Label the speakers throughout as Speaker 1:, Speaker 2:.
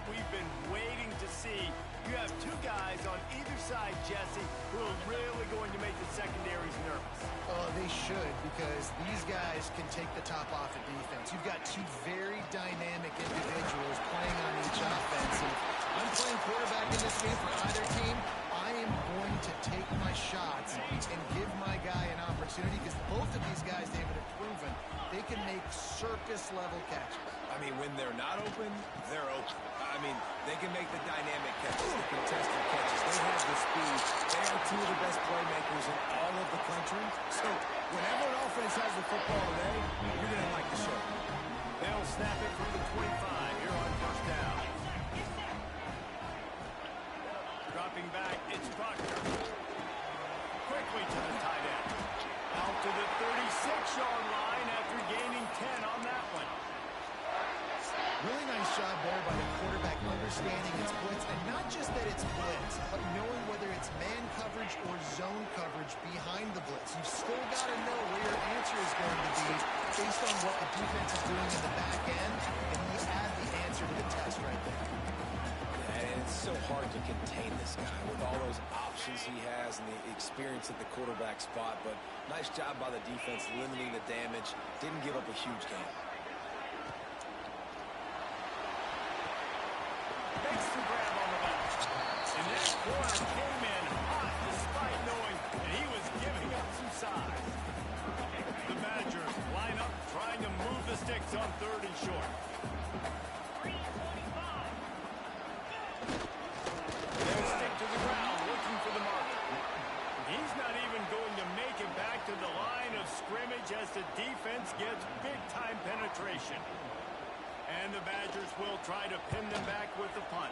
Speaker 1: that we've been waiting to see. You have two guys on either side, Jesse, who are really going to make the secondaries nervous.
Speaker 2: Oh, they should, because these guys can take the top off of defense. You've got two very dynamic individuals playing on each offense. And I'm playing quarterback in this game for either team. I am going to take my shots and give my guy an opportunity, because both of these guys, David, have proven they can make circus-level catches.
Speaker 3: I mean, when they're not open, they're open. I mean, they can make the dynamic catches, the contested catches. They have the speed. They are two of the best playmakers in all of the country. So whenever an offense has the football today, you're going to like the show.
Speaker 1: They'll snap it from the 25 here on first down. Dropping back, it's Proctor. Quickly to the tight end. Out to the 36-yard line after gaining 10 on that one.
Speaker 2: Really nice job there by the quarterback understanding its blitz, and not just that it's blitz, but knowing whether it's man coverage or zone coverage behind the blitz. You've still got to know where your answer is going to be based on what the defense is doing in the back end, and you add the answer to the test right there.
Speaker 3: And it's so hard to contain this guy with all those options he has and the experience at the quarterback spot, but nice job by the defense limiting the damage. Didn't give up a huge game.
Speaker 1: Makes the grab on the left. And that corner came in hot despite knowing that he was giving up some size. The Badgers line up trying to move the sticks on 3rd and short. They'll stick to the ground looking for the marker. He's not even going to make it back to the line of scrimmage as the defense gets big-time penetration. And the Badgers will try to pin them back with the punt.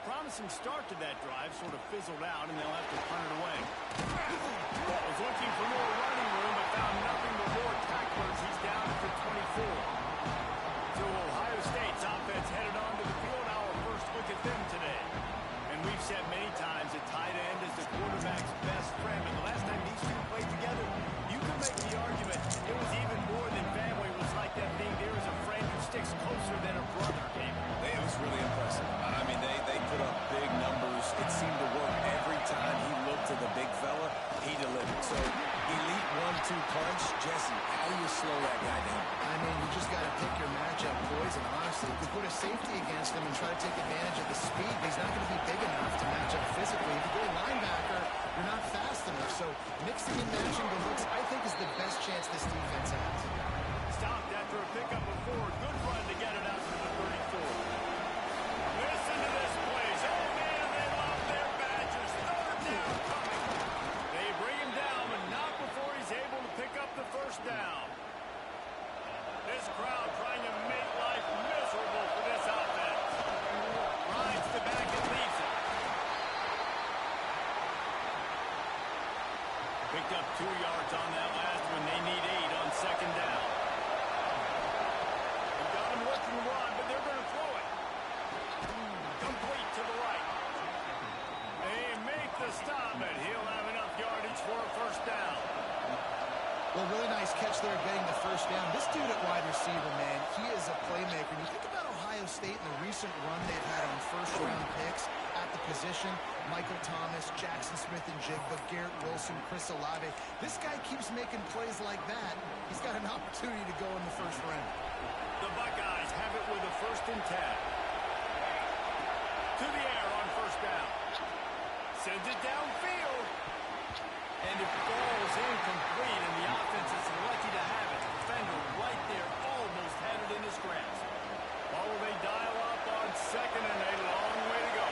Speaker 1: Promising start to that drive sort of fizzled out, and they'll have to punt it away. Was looking for more running room, but found nothing but more tacklers. He's down at the 24. So Ohio State's offense headed on to the field. Our first look at them today. And we've said many times that tight end is the quarterback's best friend. But the last time these two played together, you can make the argument it was even more than family. It was like that thing, there is a friend who sticks closer than a brother.
Speaker 3: It was really impressive. I mean, they put up big numbers. It seemed to work every time he looked to the big fella. He delivered. So, elite 1-2 punch. Jesse, how do you slow that guy down?
Speaker 2: I mean, you just got to pick your matchup poison, honestly. You put a safety against him and try to take advantage of the speed. He's not going to be big enough to match up physically. If you go linebacker, you're not fast enough. So, mixing and matching the looks, I think, is the best chance this defense has.
Speaker 1: Stopped after a pickup of 4. Good run to get it out to the 34. Listen to this, please. Oh, man, they love their Badgers. 3rd down coming. They bring him down, but not before he's able to pick up the first down. This crowd trying to make life miserable for this offense. Rides the back and leaves it. Picked up 2 yards on that last one. They need 8 on 2nd down. They've got him looking to run, but they're going to throw it. Complete to the right. They make the stop, and he'll have enough yardage for a first down.
Speaker 2: Well, really nice catch there getting the first down. This dude at wide receiver, man, he is a playmaker. And you think about Ohio State and the recent run they've had on first-round picks at the position. Michael Thomas, Jackson Smith-Njigba, Garrett Wilson, Chris Olave. This guy keeps making plays like that. He's got an opportunity to go in the first round.
Speaker 1: The Buckeyes have it with a 1st and 10. To the air on first down. Sends it downfield. And it falls incomplete, and the offense is lucky to have it. Defender right there almost had it in his grasp. Oh, they dial up on 2nd and a long way to go.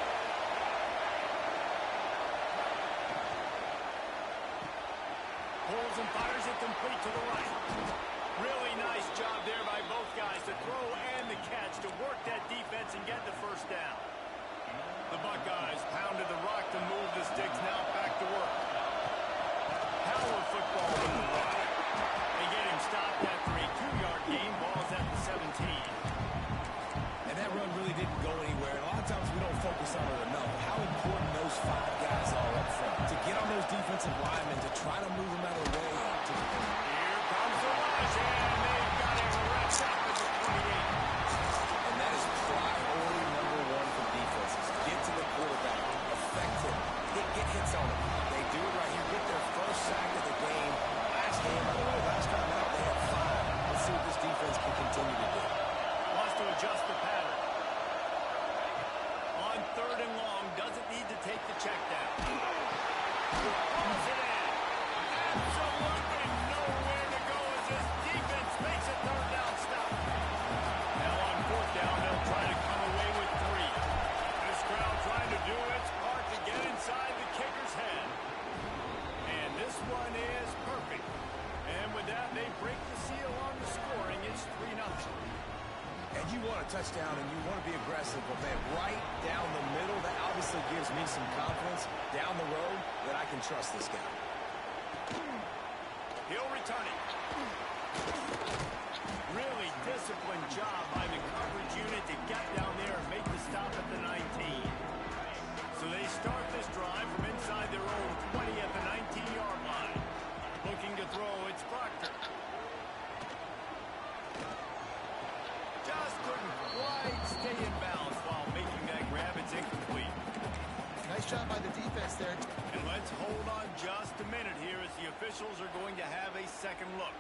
Speaker 1: Pulls and fires it complete to the right. Really nice job there by both guys to throw and the catch to work that defense and get the first down. The Buckeyes pounded the rock to move the sticks, now back to work. Power football in the rock. They get him stopped after a 2-yard gain. Ball's at the 17.
Speaker 3: And that run really didn't go anywhere. And a lot of times we don't focus on it enough. How important those 5 guys are up front. To get on those defensive linemen, to try to move them out of the way.
Speaker 1: Here comes the rush, and they've got him wrapped up at the 28.
Speaker 3: And that is priority number 1
Speaker 1: take the check down. Pulls it in. Absolutely nowhere to go as this defense makes a third down stop. Now on fourth down, they'll try to come away with 3. This crowd trying to do its part to get inside the kicker's head. And this one is perfect. And with that, they break the seal on the scoring. It's 3-0.
Speaker 3: And you want a touchdown and you want to be aggressive, but man, right down the middle, that obviously gives me some confidence down the road that I can trust this guy.
Speaker 1: He'll return it. Really disciplined job by the coverage unit to get down there and make the stop at the 19. So they start this drive from inside their own 20 at the 19-yard line. Looking to throw, it's Proctor. Just couldn't quite stay in bounds while making that grab. It's incomplete.
Speaker 2: Nice job by the defense there.
Speaker 1: And let's hold on just a minute here as the officials are going to have a second look.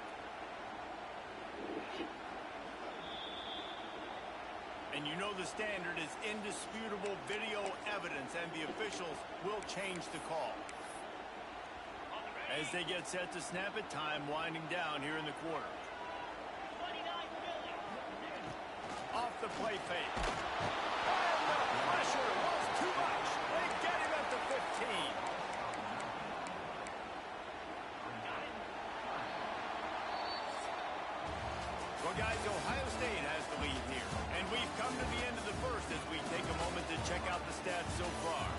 Speaker 1: And you know the standard is indisputable video evidence, and the officials will change the call. As they get set to snap it, time winding down here in the quarter. Off the play fake. Pressure was too much. They get him at the 15. Well, guys, Ohio State has the lead here. And we've come to the end of the first as we take a moment to check out the stats so far.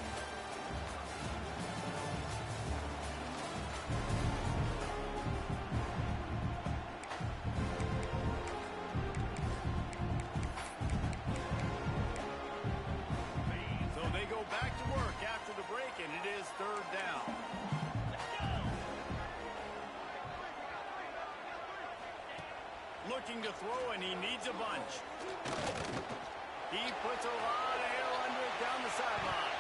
Speaker 1: So they go back to work after the break, and it is third down. Looking to throw, and he needs a bunch. He puts a lot of air under it down the sideline.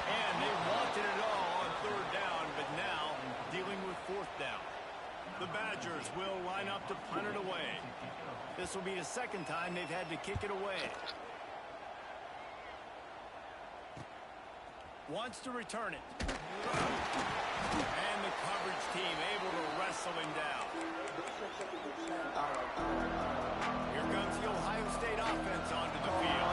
Speaker 1: And they wanted it all on third down, but now dealing with fourth down. The Badgers will line up to punt it away. This will be the second time they've had to kick it away. Wants to return it. And the coverage team able to wrestle him down. Here comes the Ohio State offense onto the field.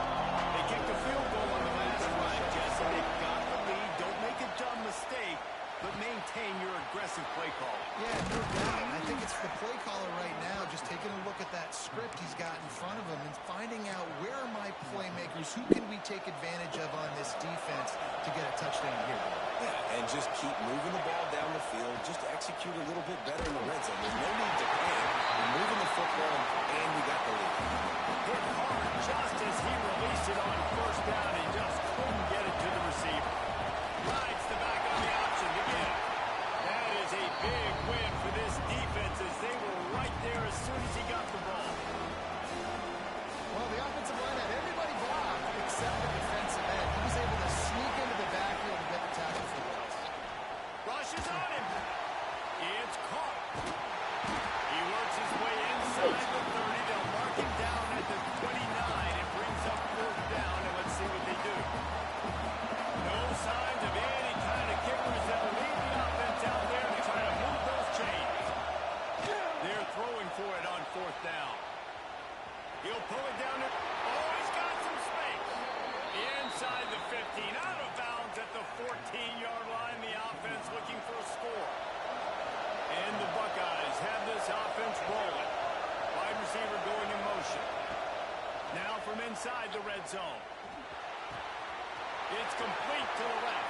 Speaker 1: They kicked a field goal on the last drive, Jesse. They've got the lead. Don't make a dumb mistake, but maintain your aggressive play call.
Speaker 2: Yeah, no doubt. I think it's the play caller right now just taking a look at that script he's got in front of him and finding out where are my playmakers, who can we take advantage of on this defense to get a touchdown here.
Speaker 3: Yeah, and just keep moving the ball down the field. Just execute a little bit better in the red zone. There's no need to panic. You're moving the football, and we got the lead.
Speaker 1: Hit hard just as he released it on first down. He just couldn't get it to the receiver. Rides the back on the option again. That is a big win for this defense as they were right there as soon as he got the ball.
Speaker 2: Well, the offensive line had everybody blocked except the defensive end. He was able to sneak into the backfield and get the tackle for the loss.
Speaker 1: Rushes on him. It's caught. He works his way inside the 30. They'll mark him down at the 29. It brings up fourth down, and let's see what they do. No signs of any kind of kickers that will lead the offense out there to try to move those chains. They're throwing for it on fourth down. He'll pull it down. Oh, he's got some space. Inside the 15. Out of bounds at the 14-yard line. The offense looking for a score. And the Buckeyes have this offense rolling. Wide receiver going in motion. Now from inside the red zone. It's complete to the left.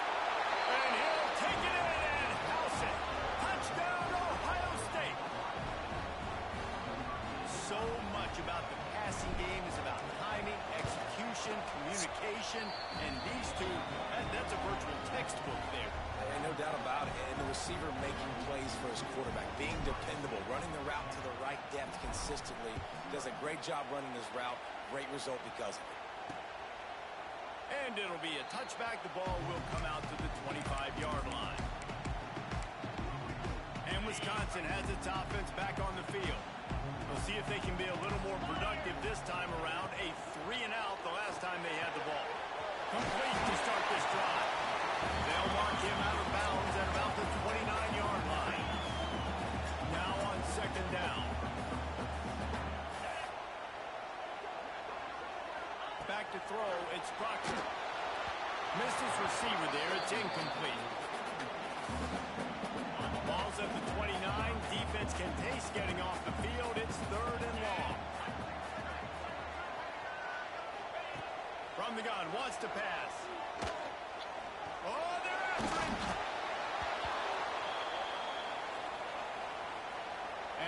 Speaker 1: And he'll take it in and house it. Touchdown, Ohio State. So much about the passing game is about timing, execution, communication, and these two, that's a virtual textbook there.
Speaker 3: And no doubt about it. And the receiver making plays for his quarterback, being dependable, running the route to the right depth consistently. Does a great job running his route. Great result because of it.
Speaker 1: And it'll be a touchback. The ball will come out to the 25-yard line. And Wisconsin has its offense back on the field. We'll see if they can be a little more productive this time around. A 3-and-out the last time they had the ball. Complete to start this drive. They'll mark him out of bounds at about the 29-yard line. Now on second down. Back to throw, it's Proctor. Missed his receiver there, it's incomplete. Ball's at the 29, defense can taste getting off the field, it's third and long. From the gun, wants to pass. Oh, they're after it!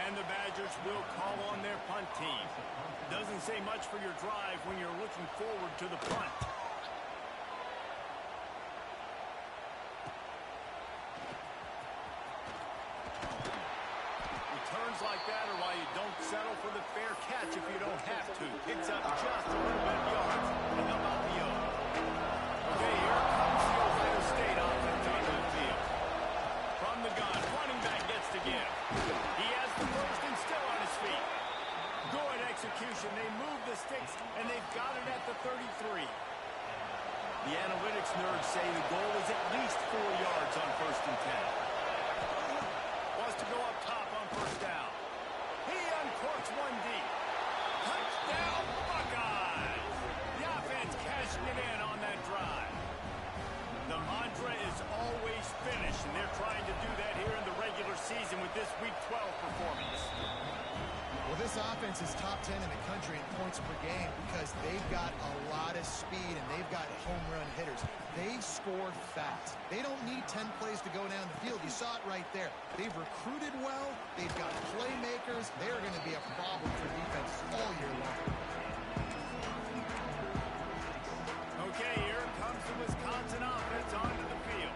Speaker 1: And the Badgers will call on their punt team. Doesn't say much for your drive when you're looking forward to the punt. Returns like that are why you don't settle for the fair catch if you don't have to. Picks up just a little bit of yards. And how about the O? Okay, here comes the Ohio State offense onto the field. From the gun, running back gets to give. He has the first and still on his feet. Good execution. They move the sticks, and they've got it at the 33. The analytics nerds say the goal is at least 4 yards on first and 10. Wants to go up top on first down. He uncorks one deep. Touchdown, Buckeyes! The offense cashing it in on that drive. The mantra is always finish, and they're trying to do that here in the regular season with this Week 12 performance.
Speaker 2: Well, this offense is top 10 in the country in points per game because they've got a lot of speed and they've got home run hitters. They score fast. They don't need 10 plays to go down the field. You saw it right there. They've recruited well. They've got playmakers. They're going to be a problem for defenses all year long.
Speaker 1: Okay, here comes the Wisconsin offense onto the field.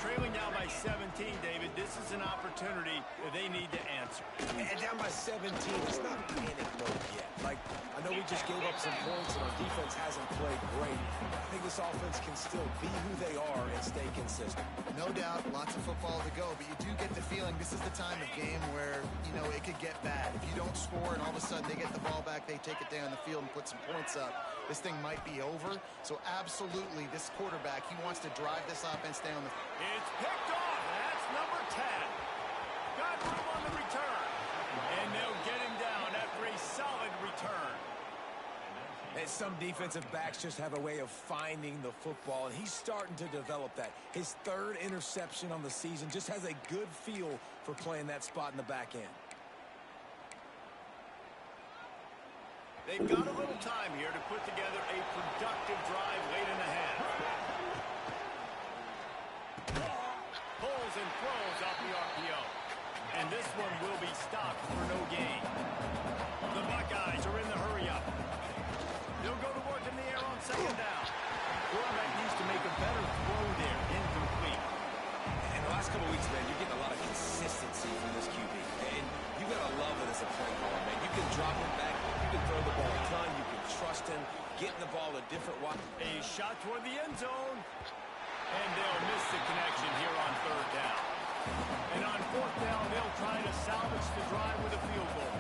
Speaker 1: Trailing down by 17, David, this is an opportunity that they need to answer.
Speaker 3: And down by 17, it's not panic mode yet. Like, I know we just gave up some points and our defense hasn't played great. I think this offense can still be who they are and stay consistent.
Speaker 2: No doubt, lots of football to go, but you do get the feeling this is the time of game where, you know, it could get bad. If you don't score and all of a sudden they get the ball back, they take it down the field and put some points up, this thing might be over. So absolutely, this quarterback, he wants to drive this offense down the field.
Speaker 1: It's picked off. That's number 10. Got room on the return. And they'll get him down after a solid return.
Speaker 3: And some defensive backs just have a way of finding the football, and he's starting to develop that. His third interception on the season just has a good feel for playing that spot in the back end.
Speaker 1: They've got a little time here to put together a productive drive late in the half. Pulls and throws off the RPO. And this one will be stopped for no gain. The Buckeyes are in the hurry-up. They'll go to work in the air on second down. Quarterback needs to make a better throw there. Incomplete.
Speaker 3: In the last couple weeks, man, you're getting a lot of consistency from this QB. And you got to love it as a play caller, man. You can drop it back. You can throw the ball a ton. You can trust him. Getting the ball a different way.
Speaker 1: A shot toward the end zone. And they'll miss the connection here on third down. And on fourth down, they'll try to salvage the drive with a field goal.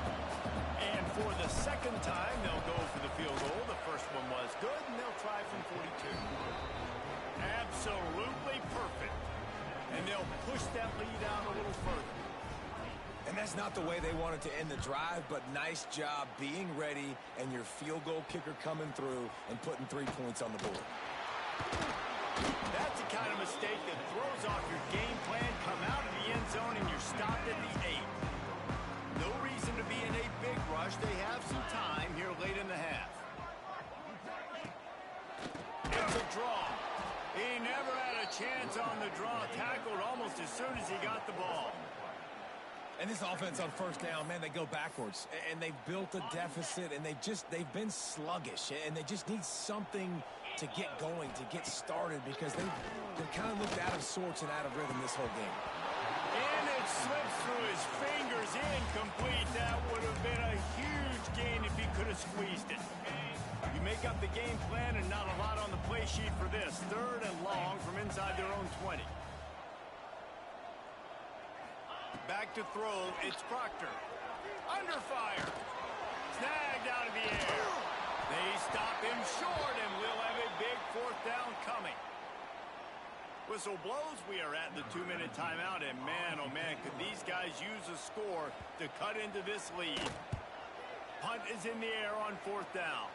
Speaker 1: And for the second time, they'll go for the field goal. The first one was good, and they'll try from 42. Absolutely perfect. And they'll push that lead out a little further.
Speaker 3: And that's not the way they wanted to end the drive, but nice job being ready and your field goal kicker coming through and putting 3 points on the board.
Speaker 1: That's the kind of mistake that throws off your game plan. Come out of the end zone and you're stopped at the 8. No reason to be in a big rush. They have some time here late in the half. It's a draw. He never had a chance on the draw. Tackled almost as soon as he got the ball.
Speaker 3: And this offense on first down, man, they go backwards. And they've built a deficit, and they've been sluggish. And they just need something to get going, to get started, because they've kind of looked out of sorts and out of rhythm this whole game.
Speaker 1: And it slips through his fingers. Incomplete. That would have been a huge gain if he could have squeezed it. You make up the game plan and not a lot on the play sheet for this. Third and long from inside their own 20. Back to throw, it's Proctor. Under fire. Snagged out of the air. They stop him short, and we'll have a big fourth down coming. Whistle blows. We are at the 2-minute timeout, and man, oh man, could these guys use a score to cut into this lead. Punt is in the air on 4th down.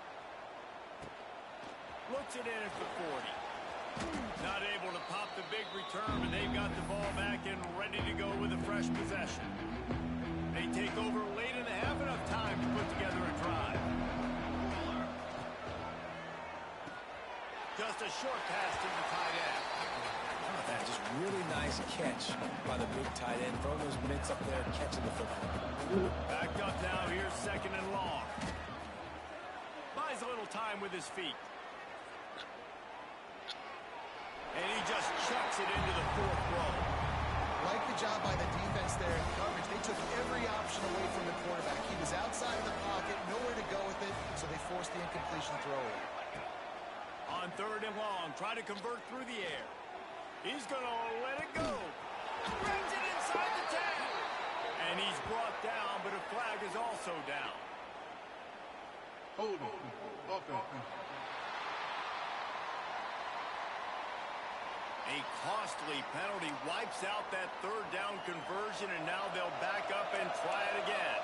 Speaker 1: Looks it in at the 40. Not able to pop the big return, but they've got the ball back and ready to go with a fresh possession. They take over late in the half, enough time to put together a drive. Just a short pass to the tight end.
Speaker 3: How about that? Just really nice catch by the big tight end. Throwing those mitts up there, catching the football.
Speaker 1: Backed up now. Here's 2nd and long. Buys a little time with his feet. And he just chucks it into the 4th row.
Speaker 2: Like the job by the defense there in coverage. They took every option away from the quarterback. He was outside of the pocket, nowhere to go with it, so they forced the incompletion throw.
Speaker 1: On 3rd and long, try to convert through the air. He's going to let it go. Brings it inside the 10. And he's brought down, but a flag is also down.
Speaker 4: Hold on.
Speaker 1: A costly penalty wipes out that 3rd down conversion, and now they'll back up and try it again.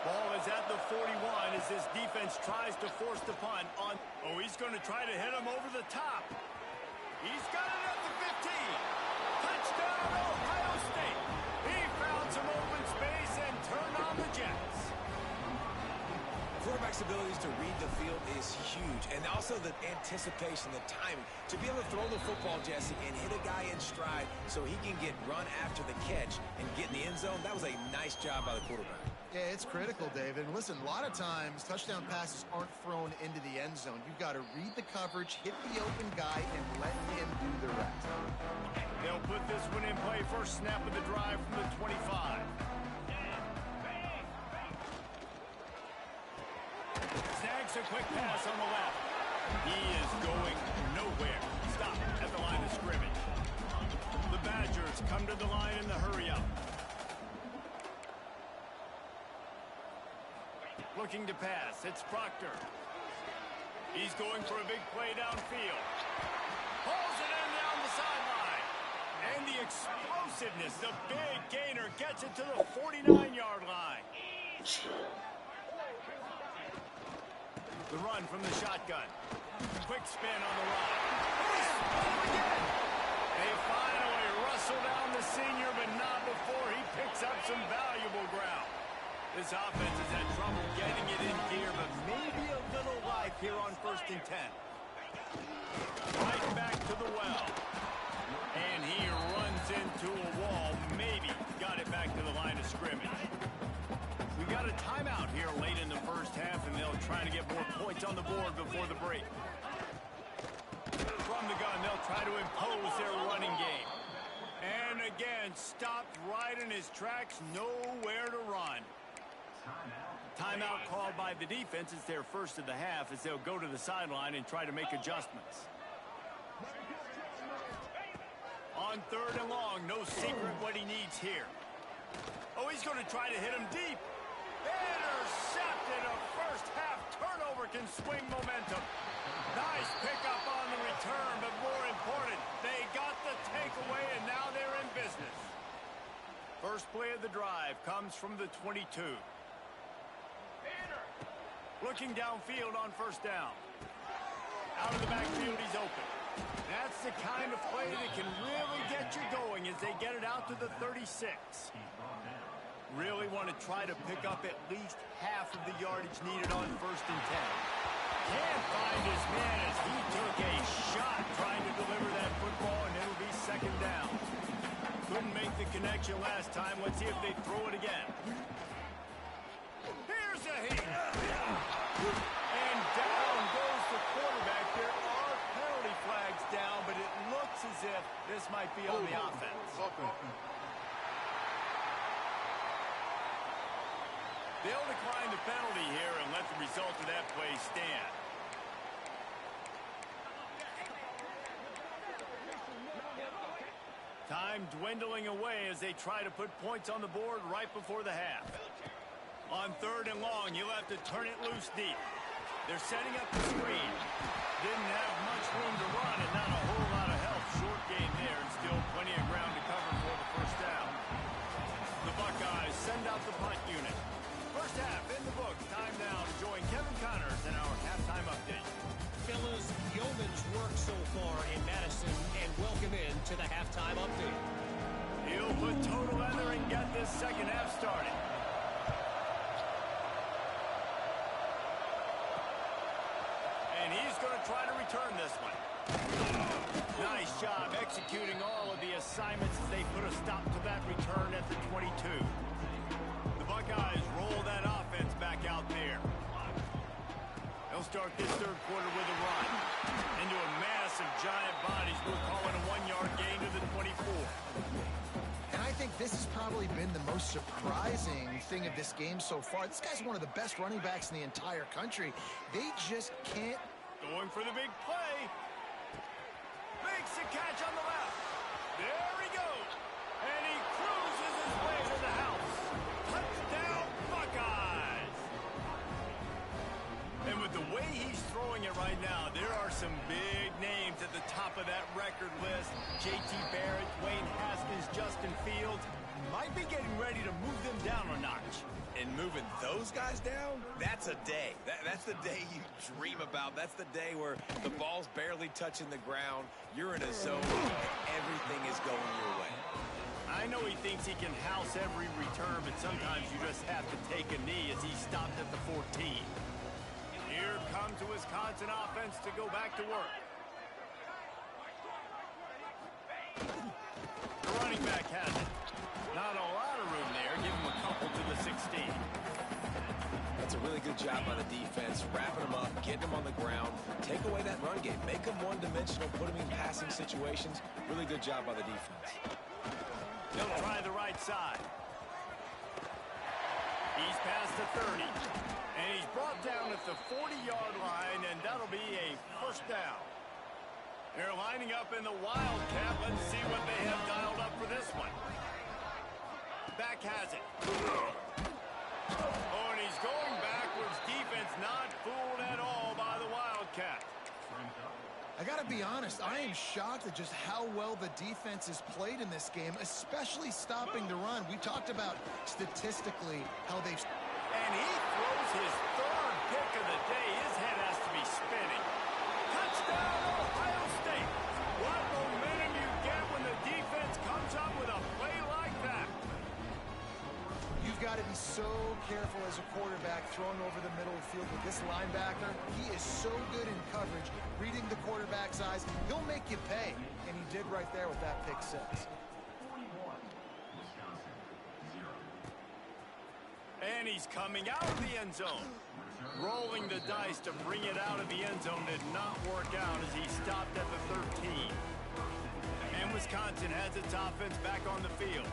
Speaker 1: Ball is at the 41 as this defense tries to force the punt on. Oh, he's going to try to hit him over the top. He's got it at the 15. Touchdown, Ohio State. He found some open space and turned on the Jets.
Speaker 3: Quarterback's abilities to read the field is huge, and also the anticipation, the timing. To be able to throw the football, Jesse, and hit a guy in stride so he can get run after the catch and get in the end zone, that was a nice job by the quarterback.
Speaker 2: Yeah, it's critical, David. And listen, a lot of times, touchdown passes aren't thrown into the end zone. You've got to read the coverage, hit the open guy, and let him do the rest.
Speaker 1: They'll put this one in play. First snap of the drive from the 25. Snags a quick pass on the left. He is going nowhere. Stop at the line of scrimmage. The Badgers come to the line in the hurry-up. Looking to pass. It's Proctor. He's going for a big play downfield. Pulls it in down the sideline. And the explosiveness, the big gainer, gets it to the 49-yard line. The run from the shotgun. Quick spin on the run. They finally rustle down the senior, but not before he picks up some valuable ground. This offense has had trouble getting it in gear, but maybe a little life here on 1st and 10. Right back to the well. And he runs into a wall. Maybe got it back to the line of scrimmage. We got a timeout here late in the first half, and they'll try to get more points on the board before the break. From the gun, they'll try to impose their running game. And again, stopped right in his tracks, nowhere to run. Timeout called by the defense. It's their first of the half as they'll go to the sideline and try to make adjustments. On 3rd and long, no secret what he needs here. Oh, he's going to try to hit him deep. Intercepted. A first half turnover can swing momentum. Nice pickup on the return, but more important, they got the takeaway, and now they're in business. First play of the drive comes from the 22. Looking downfield on 1st down. Out of the backfield, he's open. That's the kind of play that can really get you going as they get it out to the 36. Really want to try to pick up at least half of the yardage needed on 1st and 10. Can't find his man as he took a shot trying to deliver that football, and it'll be 2nd down. Couldn't make the connection last time. Let's see if they throw it again. Here's a hit. And down goes the quarterback. There are penalty flags down, but it looks as if this might be on the offense. They'll decline the penalty here and let the result of that play stand. Time dwindling away as they try to put points on the board right before the half. On 3rd and long, you'll have to turn it loose deep. They're setting up the screen. Didn't have much room to run and not a whole lot of help. Short gain
Speaker 4: to the halftime update.
Speaker 1: He'll put total leather and get this second half started. And he's going to try to return this one. Nice job executing all of the assignments as they put a stop to that return at the 22. The Buckeyes roll that offense back out there. They'll start this third quarter with a run. Into a mass of giant bodies. We'll call it a 1-yard gain to the 24.
Speaker 2: And I think this has probably been the most surprising thing of this game so far. This guy's one of the best running backs in the entire country. They just can't.
Speaker 1: Going for the big play. Makes the catch on the left. There he goes. And he cruises his way to the house. Touchdown, Buckeyes. And with the way he's throwing it right now, there are some big names at the top of that record list. J.T. Barrett, Dwayne Haskins, Justin Fields. Might be getting ready to move them down a notch.
Speaker 3: And moving those guys down, that's a day. That's the day you dream about. That's the day where the ball's barely touching the ground. You're in a zone and everything is going your way.
Speaker 1: I know he thinks he can house every return, but sometimes you just have to take a knee as he stopped at the 14. Here comes the Wisconsin offense to go back to work. The running back has it. Not a lot of room there. Give him a couple to the 16.
Speaker 3: That's a really good job by the defense, wrapping them up, getting them on the ground, take away that run game, make them one-dimensional, put them in passing situations. Really good job by the defense.
Speaker 1: He'll try the right side. He's past the 30. And he's brought down at the 40-yard line, and that'll be a first down. They're lining up in the Wildcat. Let's see what they have dialed up for this one. Back has it. Oh, and he's going backwards. Defense not fooled at all by the Wildcat.
Speaker 2: I got to be honest, I am shocked at just how well the defense has played in this game, especially stopping the run. We talked about statistically how they've...
Speaker 1: And he throws his third pick of the day. His head has to be spinning. Touchdown, Ohio State. What momentum you get when the defense comes up with a play like that.
Speaker 2: You've got to be so careful as a quarterback throwing over the middle of the field with this linebacker. He is so good in coverage, reading the quarterback's eyes. He'll make you pay, and he did right there with that pick six.
Speaker 1: And he's coming out of the end zone. Rolling the dice to bring it out of the end zone did not work out as he stopped at the 13. And Wisconsin has its offense back on the field.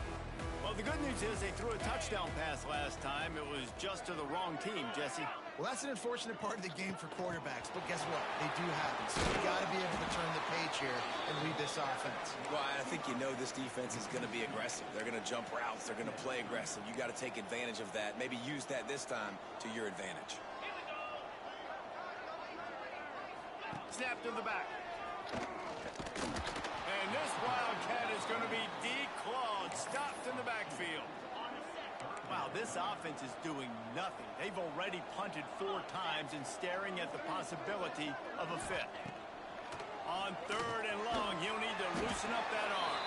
Speaker 1: Well, the good news is they threw a touchdown pass last time. It was just to the wrong team, Jesse.
Speaker 2: Well, that's an unfortunate part of the game for quarterbacks, but guess what? They do happen. So you got to be able to turn the page here and lead this offense.
Speaker 3: Well, I think you know this defense is going to be aggressive. They're going to jump routes. They're going to play aggressive. You got to take advantage of that. Maybe use that this time to your advantage.
Speaker 1: Snap to the back. And this Wildcat is going to be declawed, stopped in the backfield. Wow, this offense is doing nothing. They've already punted 4 times and staring at the possibility of a fifth. On 3rd and long, he'll need to loosen up that arm.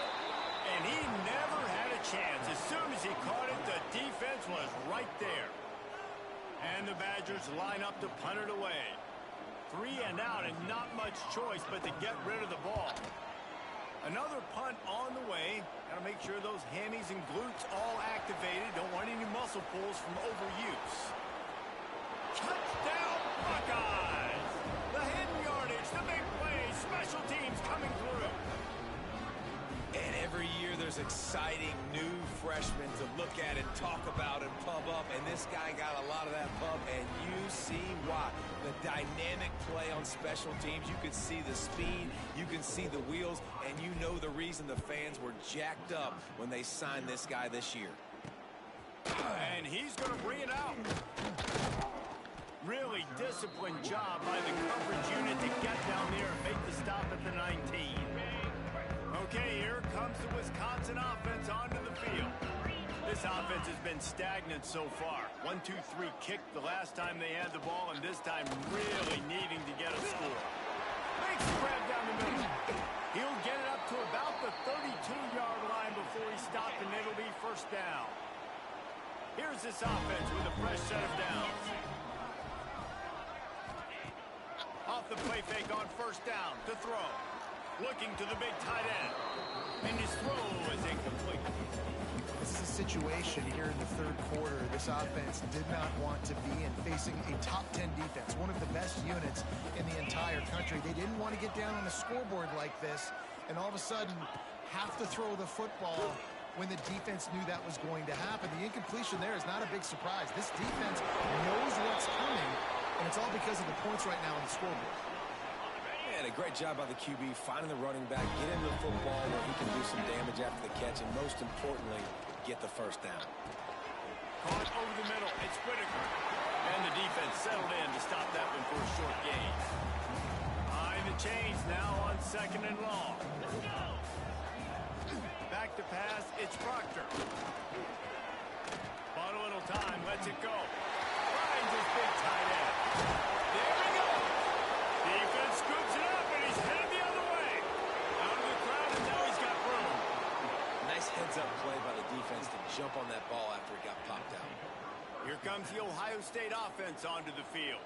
Speaker 1: And he never had a chance. As soon as he caught it, the defense was right there. And the Badgers line up to punt it away. 3 and out and not much choice but to get rid of the ball. Another punt on the way. Got to make sure those hammies and glutes all activated. Don't want any muscle pulls from overuse. Touchdown, Buckeyes! The hidden yardage, the big plays, special teams coming through.
Speaker 3: And every year there's exciting new freshmen to look at and talk about and pump up. And this guy got a lot of that pump, and you see why. The dynamic play on special teams. You can see the speed. You can see the wheels. And you know the reason the fans were jacked up when they signed this guy this year.
Speaker 1: And he's going to bring it out. Really disciplined job by the coverage unit to get down there and make the stop at the 19. Okay, here comes the Wisconsin offense onto the field. This offense has been stagnant so far. 1-2-3 kick the last time they had the ball, and this time really needing to get a score. Big spread down the middle. He'll get it up to about the Here's this offense with a fresh set of downs. Off the play fake on first down to throw. Looking to the big tight end. And his throw is incomplete.
Speaker 2: This is a situation here in the third quarter this offense did not want to be in, facing a top 10 defense, one of the best units in the entire country. They didn't want to get down on the scoreboard like this, and all of a sudden have to throw the football when the defense knew that was going to happen. The incompletion there is not a big surprise. This defense knows what's coming, and it's all because of the points right now on the scoreboard.
Speaker 3: And a great job by the QB finding the running back, get into the football where he can do some damage after the catch, and most importantly, get the first down.
Speaker 1: Caught over the middle. It's Whitaker. And the defense settled in to stop that one for a short gain. Behind the chains now on second and long. Back to pass. It's Proctor. Bought a little time. Lets it go. Finds his big tight end. There we go. Defense scoops it up, and he's headed the other way. Out of the crowd, and now he's got room.
Speaker 3: Nice heads-up play by the defense to jump on that ball after it got popped out.
Speaker 1: Here comes the Ohio State offense onto the field.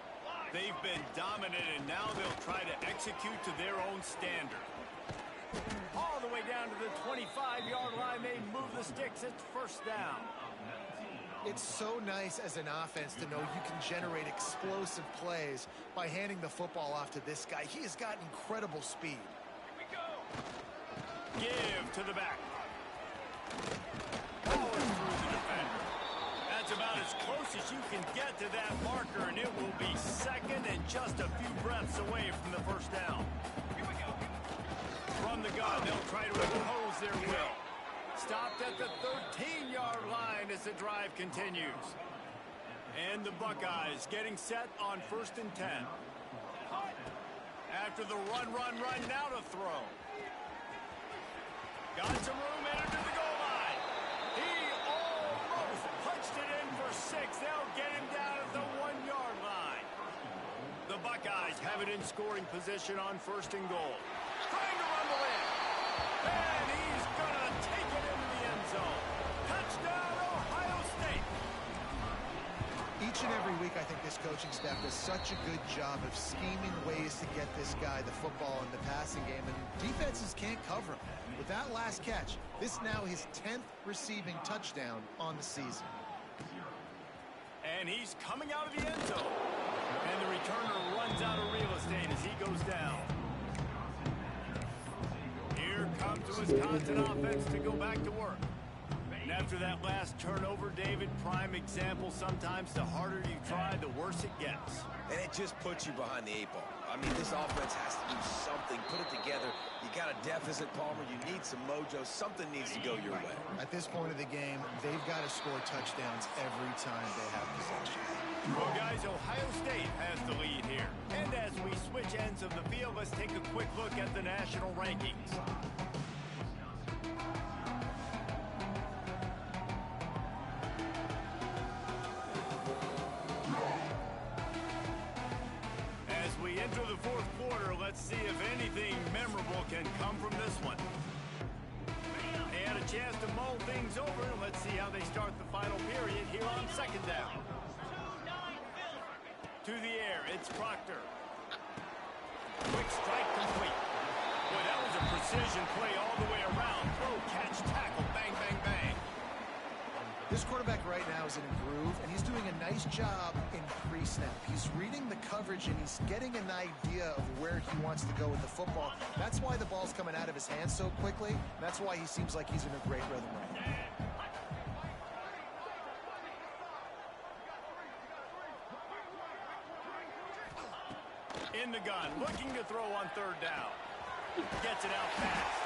Speaker 1: They've been dominant, and now they'll try to execute to their own standard. All the way down to the 25-yard line, they move the sticks. It's first down.
Speaker 2: It's so nice as an offense to know you can generate explosive plays by handing the football off to this guy. He has got incredible speed.
Speaker 1: Here we go. Give to the back. Power through the defender. That's about as close as you can get to that marker, and it will be second and just a few breaths away from the first down. Here we go. From the gun, they'll try to impose their will. Stopped at the 13-yard line as the drive continues. And the Buckeyes getting set on 1st and 10. After the run, now to throw. Got some room, entered to the goal line. He almost punched it in for 6. They'll get him down at the 1-yard line. The Buckeyes have it in scoring position on 1st and goal. Trying to rumble in. And he's going to take it into the end zone. Touchdown, Ohio State.
Speaker 2: Each and every week, I think this coaching staff does such a good job of scheming ways to get this guy the football in the passing game, and defenses can't cover him. With that last catch, this now his 10th receiving touchdown on the season.
Speaker 1: And he's coming out of the end zone. And the returner runs out of real estate as he goes down. Here comes the Wisconsin offense to go back to work. And after that last turnover, David, prime example, sometimes the harder you try, the worse it gets.
Speaker 3: And it just puts you behind the 8 ball. I mean, this offense has to do something, put it together. You got a deficit, Palmer. You need some mojo. Something needs to go your way.
Speaker 2: At this point of the game, they've got to score touchdowns every time they have possession.
Speaker 1: Well, guys, Ohio State has the lead here. And as we switch ends of the field, let's take a quick look at the national rankings. As we enter the fourth quarter, let's see if anything memorable can come from this one. They had a chance to mull things over, and let's see how they start the final period here on second down. To the air, it's Proctor. Quick strike complete. Boy, that was a precision play all the way around. Throw, catch, tackle, bang, bang, bang.
Speaker 2: This quarterback right now is in a groove, and he's doing a nice job in pre-snap. He's reading the coverage, and he's getting an idea of where he wants to go with the football. That's why the ball's coming out of his hands so quickly. That's why he seems like he's in a great rhythm right now.
Speaker 1: In the gun, looking to throw on third down. Gets it out fast.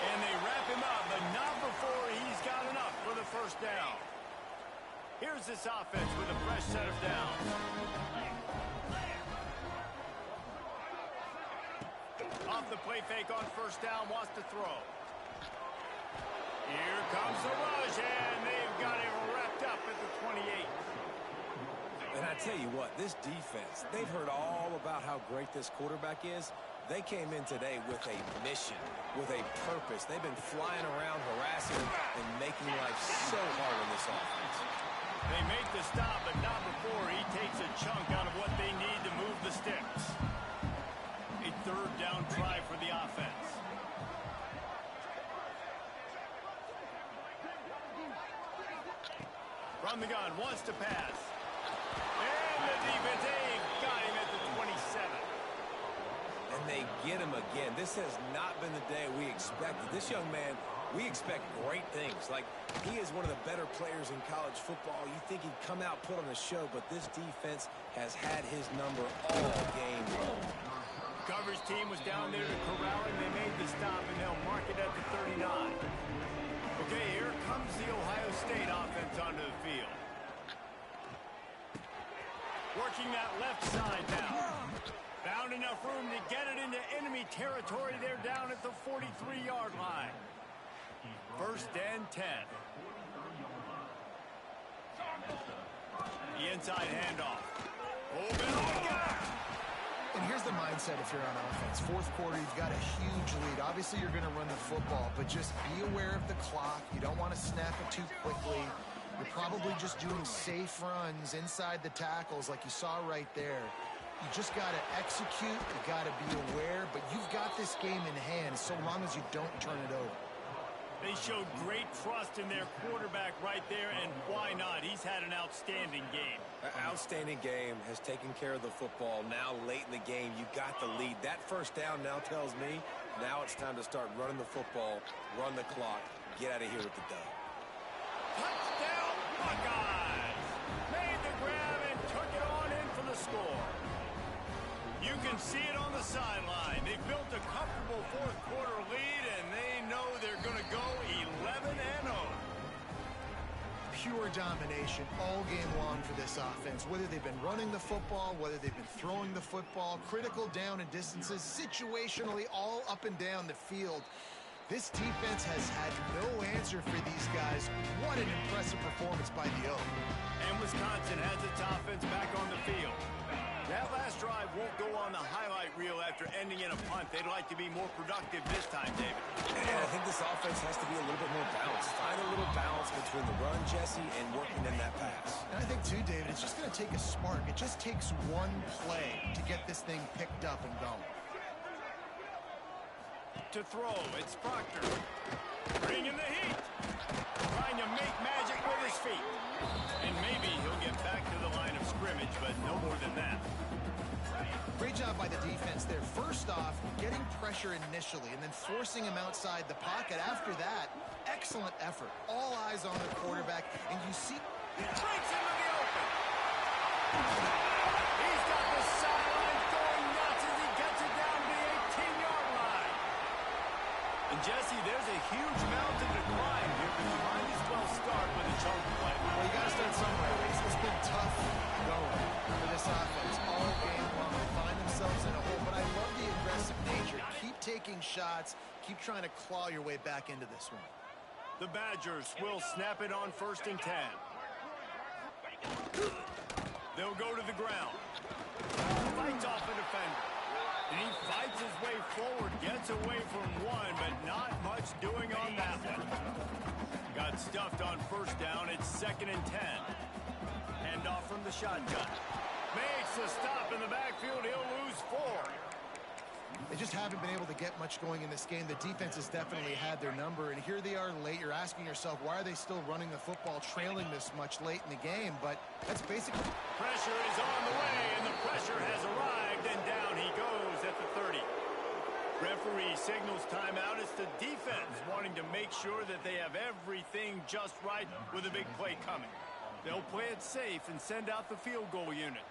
Speaker 1: And they wrap him up, but not before he's got enough for the first down. Here's this offense with a fresh set of downs. Off the play fake on first down, wants to throw. Here comes the rush, and they've got him wrapped up at the 28.
Speaker 3: And I tell you what, this defense, they've heard all about how great this quarterback is. They came in today with a mission, with a purpose. They've been flying around, harassing him, and making life so hard on this offense.
Speaker 1: They make the stop, but not before he takes a chunk out of what they need to move the sticks. A third down try for the offense. From the gun, wants to pass. And the defense, they got him at the 27.
Speaker 3: And they get him again. This has not been the day we expected. This young man, we expect great things. Like, he is one of the better players in college football. You think he'd come out, put on a show, but this defense has had his number all game long.
Speaker 1: Coverage team was down there to corral him. They made the stop, and they'll mark it at the 39. Okay, here comes the Ohio State offense onto the field. Working that left side now. Found enough room to get it into enemy territory. They're down at the 43-yard line. First and 10. The inside handoff.
Speaker 2: And here's the mindset if you're on offense. Fourth quarter, you've got a huge lead. Obviously, you're going to run the football, but just be aware of the clock. You don't want to snap it too quickly. You're probably just doing safe runs inside the tackles like you saw right there. You just got to execute. You got to be aware, but you've got this game in hand so long as you don't turn it over.
Speaker 1: They showed great trust in their quarterback right there, and why not? He's had an outstanding game.
Speaker 3: Outstanding game, has taken care of the football. Now late in the game, you got the lead. That first down now tells me now it's time to start running the football, run the clock, get out of here with the dub.
Speaker 1: Touchdown, Buckeyes! Made the grab and took it on in for the score. You can see it on the sideline. They've built a comfortable fourth quarter lead, and they know they're going to go 11-0.
Speaker 2: Pure domination all game long for this offense. Whether they've been running the football, whether they've been throwing the football, critical down and distances, situationally all up and down the field. This defense has had no answer for these guys. What an impressive performance by the Oak.
Speaker 1: And Wisconsin has its offense back on the field. That last drive won't go on the highlight reel after ending in a punt. They'd like to be more productive this time, David.
Speaker 3: And I think this offense has to be a little bit more balanced. Find a little balance between the run, Jesse, and working in that pass.
Speaker 2: And I think, too, David, it's just going to take a spark. It just takes one play to get this thing picked up and going.
Speaker 1: To throw, it's Proctor. Bringing the heat. Trying to make magic with his feet. And maybe he'll get back to the line of scrimmage, but no more than that.
Speaker 2: Great job by the defense there. First off, getting pressure initially and then forcing him outside the pocket. After that, excellent effort. All eyes on the quarterback, and you see...
Speaker 1: He breaks into the open. He's got the sideline going nuts as he gets it down to the 18-yard line. And Jesse, there's a huge mountain to climb here, but you might as well start with a chunk play.
Speaker 2: Well, you got to start somewhere. It's been tough going for this offense all game long. They find themselves in a hole, but I love the aggressive nature. Keep taking shots. Keep trying to claw your way back into this one.
Speaker 1: The Badgers will snap it on 1st and 10. They'll go to the ground. Fights off a defender. And he fights his way forward, gets away from one, but not much doing on that one. Got stuffed on 1st down. It's 2nd and 10. Hand off from the shotgun. Makes the stop in the backfield. He'll lose 4.
Speaker 2: They just haven't been able to get much going in this game. The defense has definitely had their number, and here they are late. You're asking yourself, why are they still running the football, trailing this much late in the game? But that's basically...
Speaker 1: Pressure is on the way, and the pressure has arrived, and down he goes at the 30. Referee signals timeout. It's the defense wanting to make sure that they have everything just right with a big play coming. They'll play it safe and send out the field goal unit.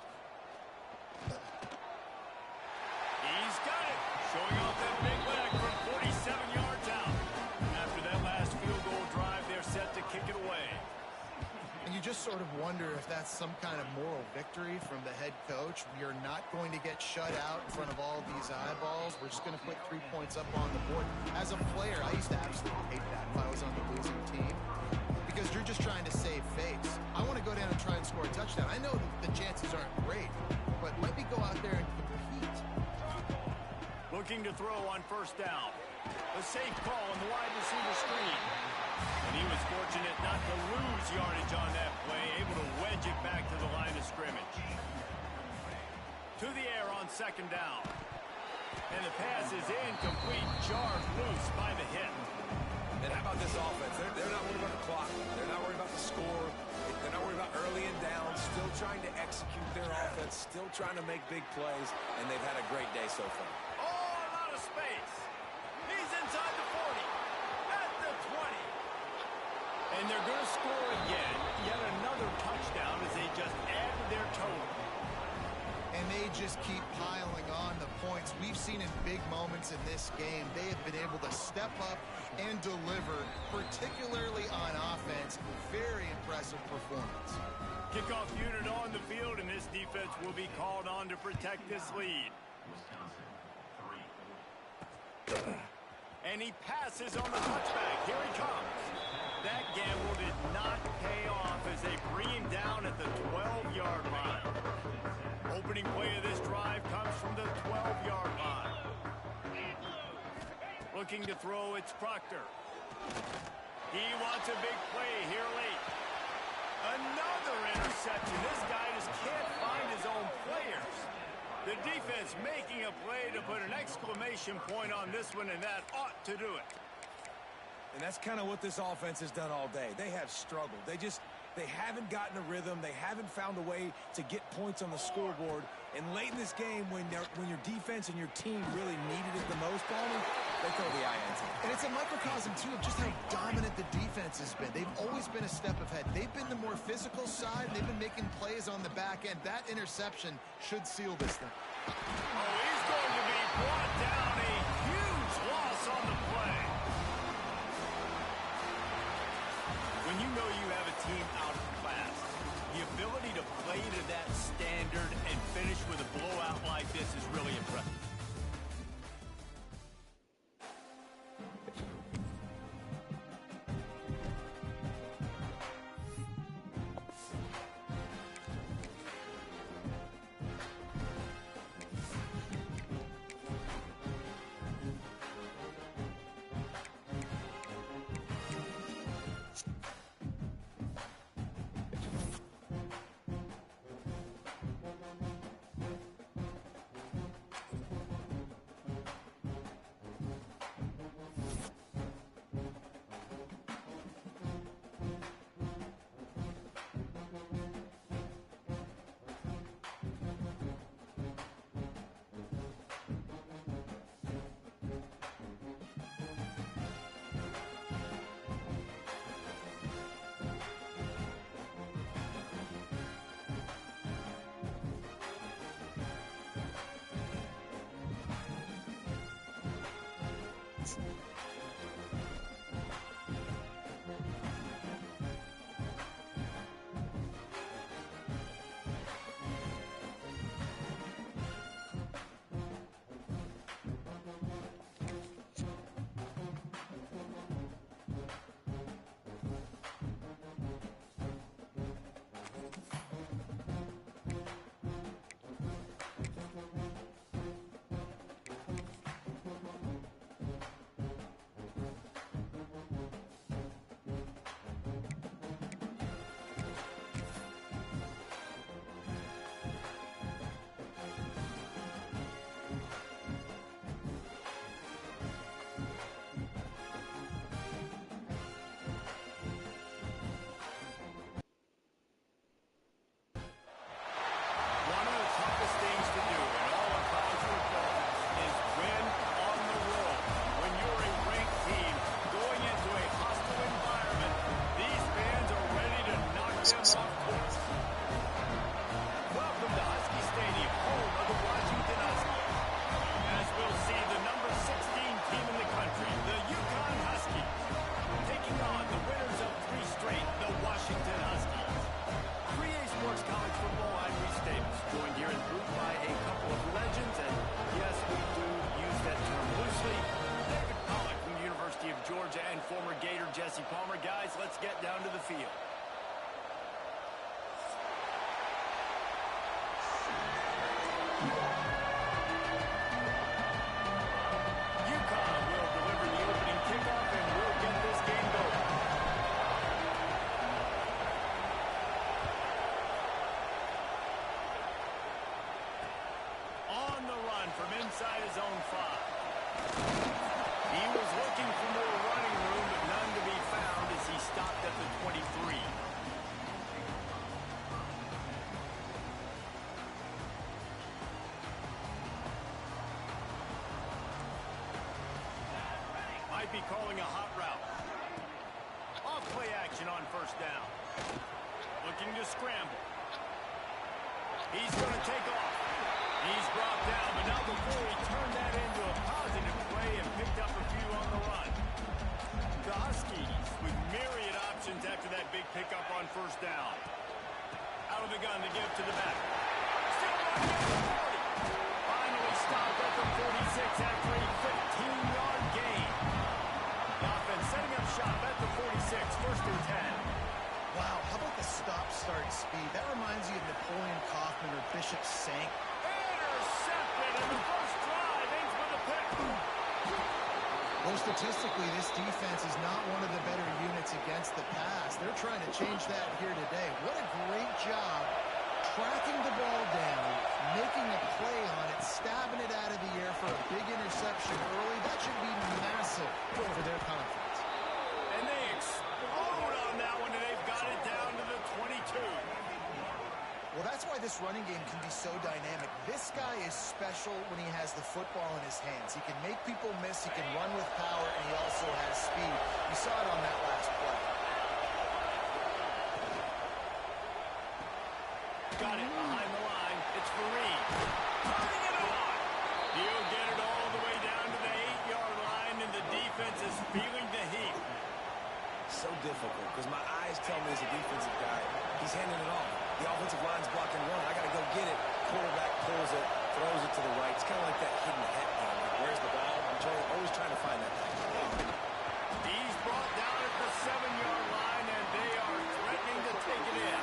Speaker 1: He's got it. Showing off that big leg from 47 yards out. After that last field goal drive, they're set to kick it away.
Speaker 2: And you just sort of wonder if that's some kind of moral victory from the head coach. We are not going to get shut out in front of all these eyeballs. We're just going to put 3 points up on the board. As a player, I used to absolutely hate that if I was on the losing team, because you're just trying to save face. I want to go down and try and score a touchdown. I know that the chances aren't great, but let me go out there and compete.
Speaker 1: Looking to throw on 1st down. A safe call on the wide receiver screen. And he was fortunate not to lose yardage on that play, able to wedge it back to the line of scrimmage. To the air on second down. And the pass is incomplete, jarred loose by the hit.
Speaker 3: And how about this offense? They're not worried about the clock. They're not worried about the score. They're not worried about early and down. Still trying to execute their offense. Still trying to make big plays. And they've had a great day so far.
Speaker 1: Oh, a lot of space. He's inside the 40. At the 20. And they're going to score again. Yet another touchdown as they just add to their total.
Speaker 2: And they just keep piling on the points. We've seen in big moments in this game, they have been able to step up and deliver, particularly on offense. Very impressive performance.
Speaker 1: Kickoff unit on the field, and this defense will be called on to protect this lead. And he passes on the touchback. Here he comes. That gamble did not pay off as they bring him down at the 12-yard line. Opening play of this drive comes from the 12-yard line. Looking to throw, it's Proctor. He wants a big play here late. Another interception. This guy just can't find his own players. The defense making a play to put an exclamation point on this one, and that ought to do it.
Speaker 3: And that's kind of what this offense has done all day. They have struggled. They haven't gotten a rhythm. They haven't found a way to get points on the scoreboard. And late in this game, when your defense and your team really needed it the most, Palmer, they throw the INT.
Speaker 2: And it's a microcosm, too, of just how dominant the defense has been. They've always been a step ahead. They've been the more physical side. They've been making plays on the back end. That interception should seal this thing.
Speaker 1: Oh, he's going to be brought down. A huge loss on the play. When you know you have a team out of class, the ability to play to that standard and finish with a blowout like this is really impressive. Welcome to Husky Stadium, home of the Washington Huskies. As we'll see, the number 16 team in the country, the Yukon Huskies, taking on the winners of 3 straight, the Washington Huskies. 3A Sports College Football, I'm Reese Davis, joined here in booth by a couple of legends, and yes, we do use that term loosely. David Pollack from the University of Georgia and former Gator Jesse Palmer. Guys, let's get down to the field. Yukon will deliver the opening kickoff, and we'll get this game going. inside his own 5. He was looking for more running room, but none to be found as he stopped at the 23. Might be calling a hot route. Off play action on first down. Looking to scramble. He's going to take off. He's brought down, but now before he turned that into a positive play and picked up a few on the run. The Huskies with myriad options after that big pickup on first down. Out of the gun to give to the back. Still running at the 40. Finally stopped at the 46 after a 15-yard gain. The offense setting up shop at the 46, first and 10.
Speaker 2: Wow, how about the stop-start speed? That reminds you of Napoleon Kaufman or Bishop Sank.
Speaker 1: Intercepted, and the first drive ends with a pick.
Speaker 2: Well, statistically, this defense is not one of the better units against the pass. They're trying to change that here today. What a great job tracking the ball down, making a play on it, stabbing it out of the air for a big interception early. That should be massive for their confidence.
Speaker 1: And they explode on that one, and they've got it down to the 22.
Speaker 2: Well, that's why this running game can be so dynamic. This guy is special when he has the football in his hands. He can make people miss, he can run with power, and he also has speed. We saw it on that last play.
Speaker 1: Got it behind the line. It's Fareed. Turning it on. He'll get it all the way down to the 8-yard line, and the defense is feeling the heat.
Speaker 3: So difficult because my eyes tell me as a defensive guy, he's handing it off. The offensive line's blocking run. I got to go get it. Quarterback pulls it, throws it to the right. It's kind of like that hidden hat game. Like, where's the ball? Always trying to find that thing.
Speaker 1: He's brought down at the 7-yard line, and they are threatening to take it in.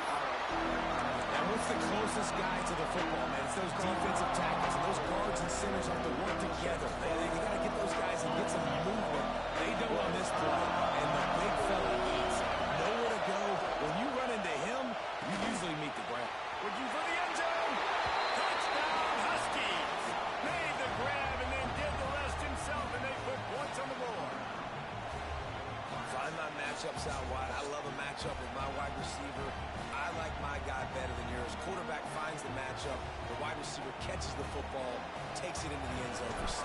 Speaker 3: Now, what's the closest guy to the football, man? It's those defensive tackles. And those guards and centers have to work together. You got to get those guys and get some movement. They don't on this play. And the big fella eats. Nowhere to go. When you run into him, you usually meet the ground.
Speaker 1: Looking for the end zone. Touchdown, Huskies. Made the grab and then did the rest himself, and they put points on the board.
Speaker 3: Find my matchups out wide. I love a matchup with my wide receiver. I like my guy better than yours. Quarterback finds the matchup. The wide receiver catches the football, takes it into the end zone for 6.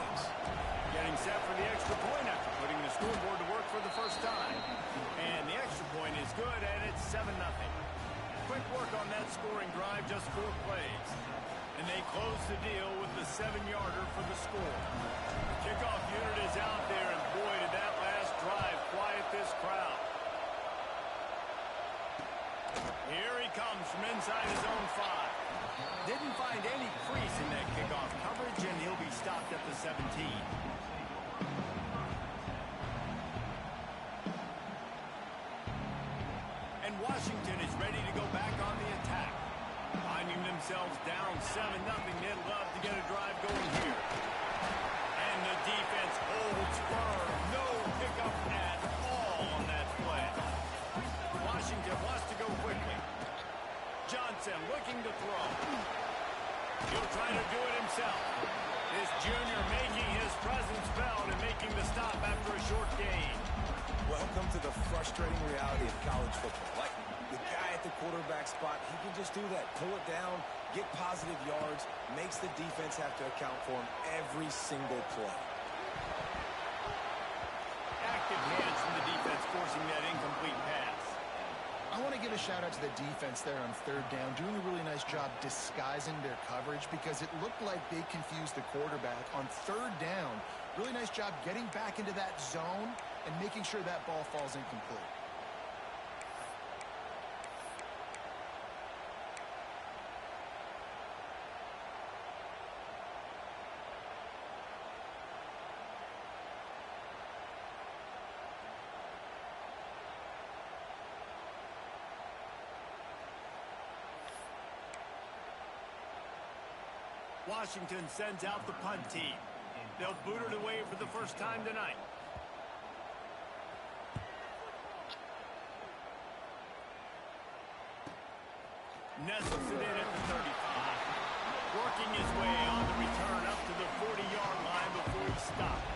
Speaker 1: Getting set for the extra point after putting the scoreboard to work for the first time. And the extra point is good, and it's 7-0. Quick work on that scoring drive, just 4 plays. And they close the deal with the 7-yarder for the score. The kickoff unit is out there, and boy, did that last drive quiet this crowd. Here he comes from inside his own 5. Didn't find any crease in that kickoff coverage, and he'll be stopped at the 17. And Washington is ready to go back on the attack. Finding themselves down 7-0, they'd love to get a drive going here. And the defense holds firm. No pickup at all on that play. Washington wants to go quickly. Johnson looking to throw. He'll try to do it himself. This junior making his presence felt and making the stop after a short gain.
Speaker 3: Welcome to the frustrating reality of college football. Like, the guy at the quarterback spot, he can just do that. Pull it down, get positive yards, makes the defense have to account for him every single play.
Speaker 1: Active hands from the defense forcing that incomplete pass.
Speaker 2: I want to give a shout-out to the defense there on 3rd down, doing a really nice job disguising their coverage because it looked like they confused the quarterback on 3rd down. Really nice job getting back into that zone and making sure that ball falls incomplete.
Speaker 1: Washington sends out the punt team. They'll boot it away for the first time tonight. Nestles it in at the 35. Working his way on the return up to the 40-yard line before he stopped.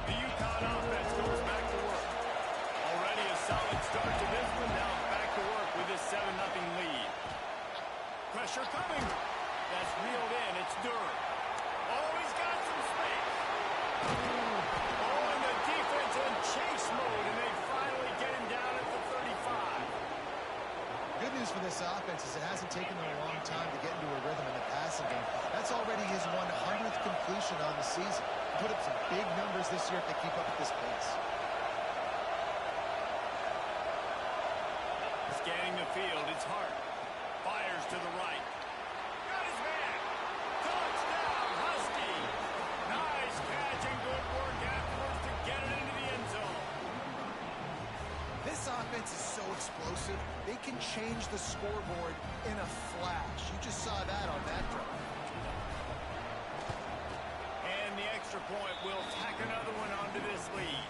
Speaker 1: The Yukon offense goes back to work. Already a solid start to this one. Now back to work with this 7-0 lead. Pressure coming. That's reeled in. It's Durr. Oh, he's got some space. Oh, and the defense in chase mode, and they finally get him down at the 35.
Speaker 2: Good news for this offense is it hasn't taken them a long time to get into a rhythm in the passing game. That's already his 100th completion on the season. Put up some big numbers this year if they keep up at this pace.
Speaker 1: Scanning the field, it's Hart. Fires to the right. Got his man. Touchdown, Husky. Nice catch and good work afterwards to get it into the end zone.
Speaker 2: This offense is so explosive, they can change the scoreboard in a flash. You just saw that on that drive.
Speaker 1: And the extra point will tack another one onto this lead.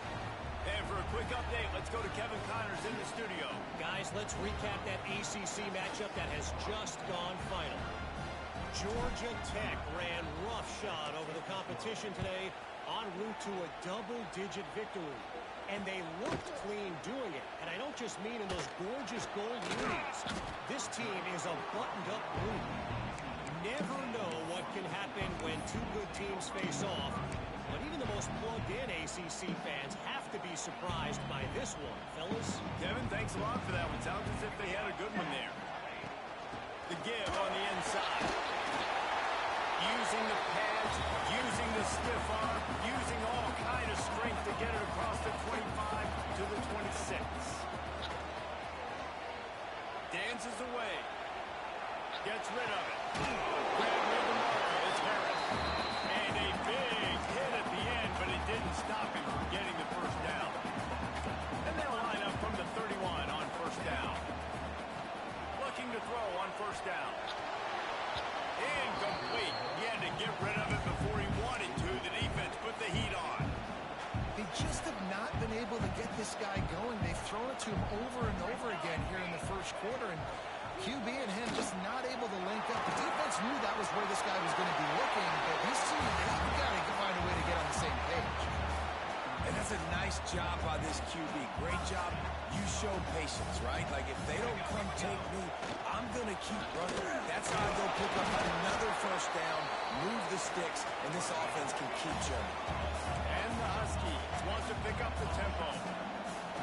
Speaker 1: And for a quick update, let's go to Kevin Connors in the studio.
Speaker 4: Guys, let's recap that ACC matchup that has just gone final. Georgia Tech ran roughshod over the competition today, en route to a double-digit victory. And they looked clean doing it. And I don't just mean in those gorgeous gold unis. This team is a buttoned-up group. Never know what can happen when two good teams face off. But even the most plugged-in ACC fans have to be surprised by this one, fellas.
Speaker 1: Kevin, thanks a lot for that one. Sounds as if they had a good one there. The give on the inside. Using the pads, using the stiff arm, using all kind of strength to get it across the 25 to the 26. Dances away. Gets rid of it. Grab with the marker is Harris. And a big hit at the end, but it didn't stop him from getting the first down. And they'll line up from the 31 on first down. Looking to throw on first down. Incomplete. He had to get rid of it before he wanted to. The defense put the heat on.
Speaker 2: They just have not been able to get this guy going. They've thrown it to him over and over again here in the first quarter, and QB and him just not able to link up. The defense knew that was where this guy was going to be looking, but these two, they've got to find a way to get on the same page.
Speaker 3: And that's a nice job by this QB. Great job. You show patience, right? Like, if they don't come take me, I'm going to keep running. That's how they'll pick up another first down, move the sticks, and this offense can keep jumping.
Speaker 1: And the Huskies want to pick up the tempo.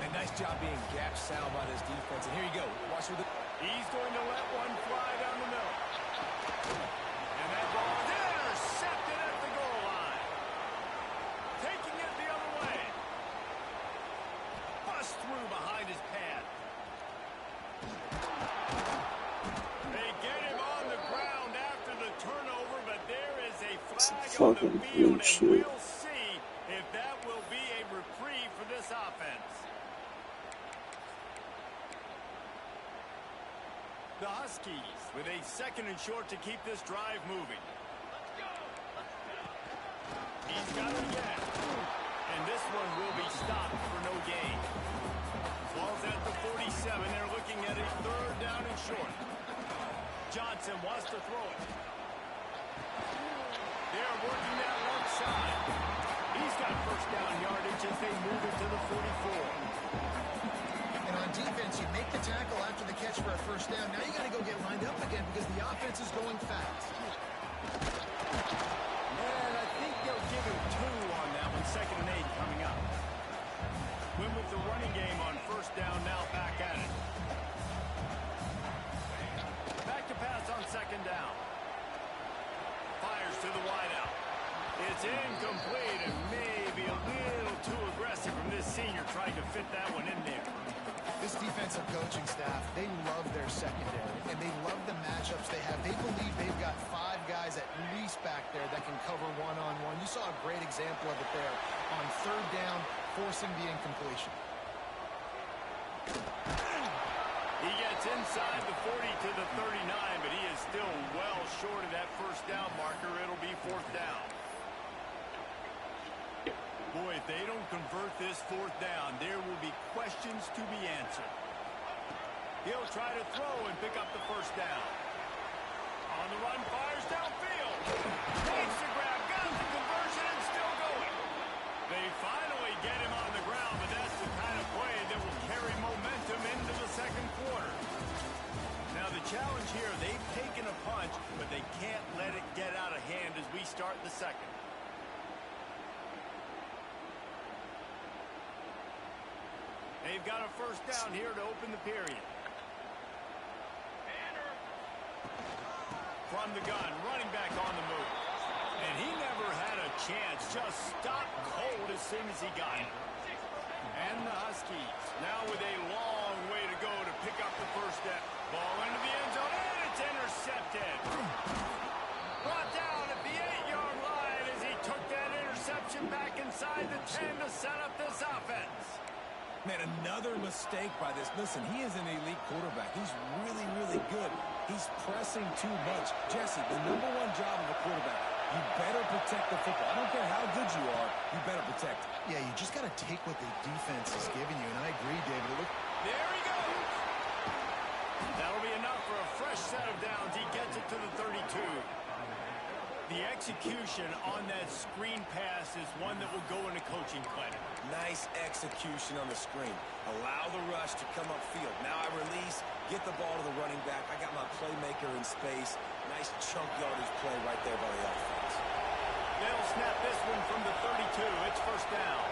Speaker 3: And nice job being gap sound by this defense. And here you go. Watch with the...
Speaker 1: He's going to let one fly down the middle. And that ball is intercepted at the goal line. Taking it the other way. Bust through behind his pad. They get him on the ground after the turnover, but there is a flag on the field, and we'll see if that will be a reprieve for this offense. The Huskies with a second and short to keep this drive moving. He's got it again. And this one will be stopped for no gain. Ball's at the 47. They're looking at a third down and short. Johnson wants to throw it. They're working that left side. He's got first down yardage as they move it to the 44.
Speaker 2: And on defense, you make the tackle after the catch for a first down. Now you got to go get lined up again because the offense is going fast.
Speaker 1: And I think they'll give him 2 on that one. 2nd and 8 coming up. Win with the running game on first down, now back at it. Back to pass on 2nd down. Fires to the wideout. It's incomplete and maybe a little too aggressive from this senior trying to fit that one in there.
Speaker 2: This defensive coaching staff, they love their secondary, and they love the matchups they have. They believe they've got 5 guys at least back there that can cover one-on-one. You saw a great example of it there on 3rd down, forcing the incompletion.
Speaker 1: He gets inside the 40 to the 39, but he is still well short of that first down marker. It'll be fourth down. Boy, if they don't convert this fourth down, there will be questions to be answered. He'll try to throw and pick up the first down. On the run, fires downfield. Takes the grab, got the conversion, and still going. They finally get him on the ground, but that's the kind of play that will carry momentum into the second quarter. Now the challenge here, they've taken a punch, but they can't let it get out of hand as we start the second. They've got a first down here to open the period. From the gun, running back on the move. And he never had a chance, just stopped cold as soon as he got it. And the Huskies now with a long way to go to pick up the first down. Ball into the end zone, and it's intercepted. Brought down at the 8-yard line as he took that interception back inside the 10 to set up this offense.
Speaker 3: Man, another mistake by this. Listen, he is an elite quarterback. He's really, really good. He's pressing too much. Jesse, the #1 job of a quarterback, you better protect the football. I don't care how good you are, you better protect it.
Speaker 2: Yeah, you just got to take what the defense is giving you, and I agree, David.
Speaker 1: There he goes. That'll be enough for a fresh set of downs. He gets it to the 32. The execution on that screen pass is one that will go into coaching credit.
Speaker 3: Nice execution on the screen. Allow the rush to come upfield. Now I release, get the ball to the running back. I got my playmaker in space. Nice chunk yardage play right there by the offense.
Speaker 1: They'll snap this one from the 32. It's first down.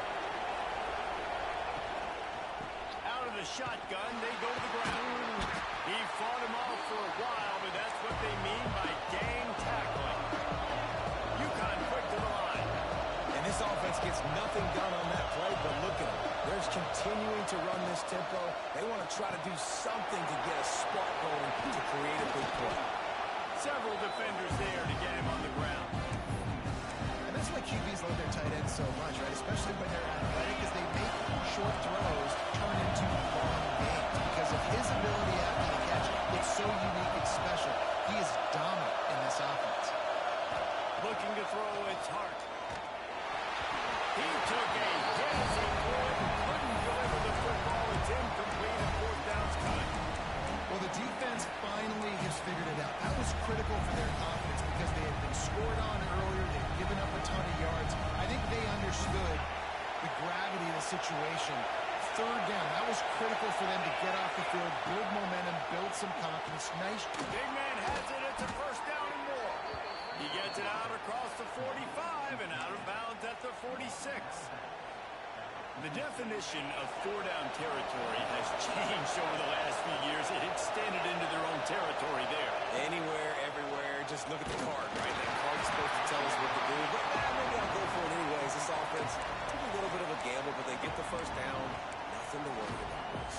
Speaker 1: Out of the shotgun, they go to the ground. He fought him off for a while, but that's what they mean by gang tackling. UConn quick to the line.
Speaker 3: And this offense gets nothing done on that play, but look at them. They're continuing to run this tempo. They want to try to do something to get a spark going to create a big play.
Speaker 1: Several defenders there to get him on the ground.
Speaker 2: And that's why QBs love their tight ends so much, right? Especially when they're athletic, because they make short throws turn into long games. Because of his ability after the catch, it's so unique and special. He is dominant in this offense.
Speaker 1: Looking to throw, it's Hart. He took a hit as he couldn't deliver the football. It's incomplete and fourth down's coming.
Speaker 2: Well, the defense finally has figured it out. That was critical for their confidence because they had been scored on earlier. They'd given up a ton of yards. I think they understood the gravity of the situation. Third down, that was critical for them to get off the field, build momentum, build some confidence. Nice.
Speaker 1: Big man has it. It's a first down and more. He gets it out across the 45 and out of bounds at the 46. The definition of four-down territory has changed over the last few years. It extended into their own territory there.
Speaker 3: Anywhere, everywhere, just look at the card, right? That card's supposed to tell us what to do, but maybe I'll go for it anyways. This offense took a little bit of a gamble, but they get the first down. Nothing to worry about.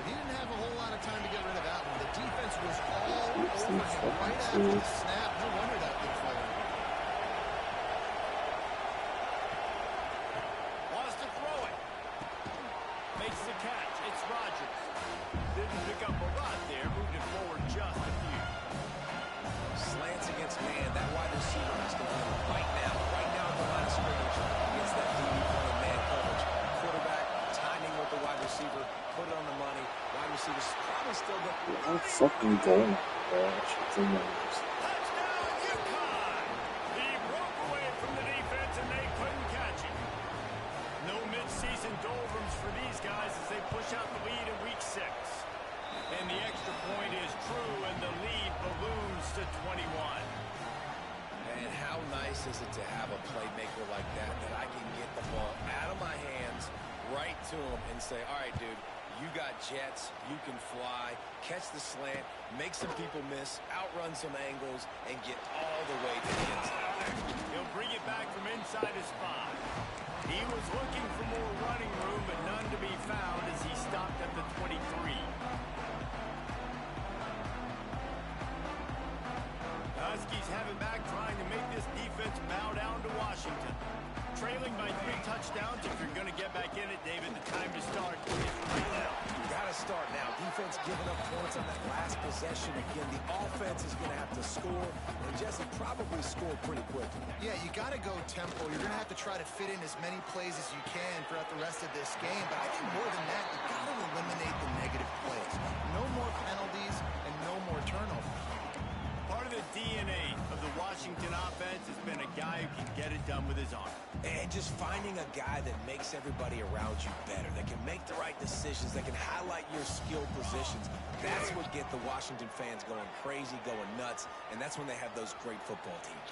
Speaker 2: He didn't have a whole lot of time to get rid of that one. The defense was all over him right after the snap. No wonder that big play.
Speaker 1: Wants to throw it. Makes the catch. It's Rodgers. Didn't pick up a lot there. Moved it forward just a few.
Speaker 3: Slants against man. That wide receiver has to win right now at the line of scrimmage against that DB playing man coverage. Quarterback, timing with the wide receiver, put it on the money. Wide receiver's probably still got...
Speaker 5: I'm fucking going.
Speaker 1: Touchdown, UConn! He broke away from the defense and they couldn't catch him. No mid-season doldrums for these guys as they push out the lead in week 6. And the extra point is true and the lead balloons to 21.
Speaker 3: And how nice is it to have a playmaker like that I can get the ball out of my hands right to him and say, all right, dude, you got jets, you can fly, catch the slant, make some people miss, outrun some angles, and get all the way to the inside.
Speaker 1: He'll bring it back from inside his 5. He was looking for more running room, but none to be found as he stopped at the 23. The Huskies have it back, trying to make this defense bow down to Washington. Trailing leading by 3 touchdowns. If you're going to get back in it, David, the time to start is right now.
Speaker 3: You got to start now. Defense giving up points on that last possession. Again, the offense is going to have to score, and Jesse probably score pretty quickly.
Speaker 2: Yeah, you got to go tempo. You're going to have to try to fit in as many plays as you can throughout the rest of this game. But I think more than that, you got to eliminate the negative plays. No more penalties and no more turnovers.
Speaker 1: Part of the DNA of the Washington offense has been a guy who can get it done with his arm.
Speaker 3: And just finding a guy that makes everybody around you better, that can make the right decisions, that can highlight your skill positions. That's what get the Washington fans going crazy, going nuts, and that's when they have those great football teams.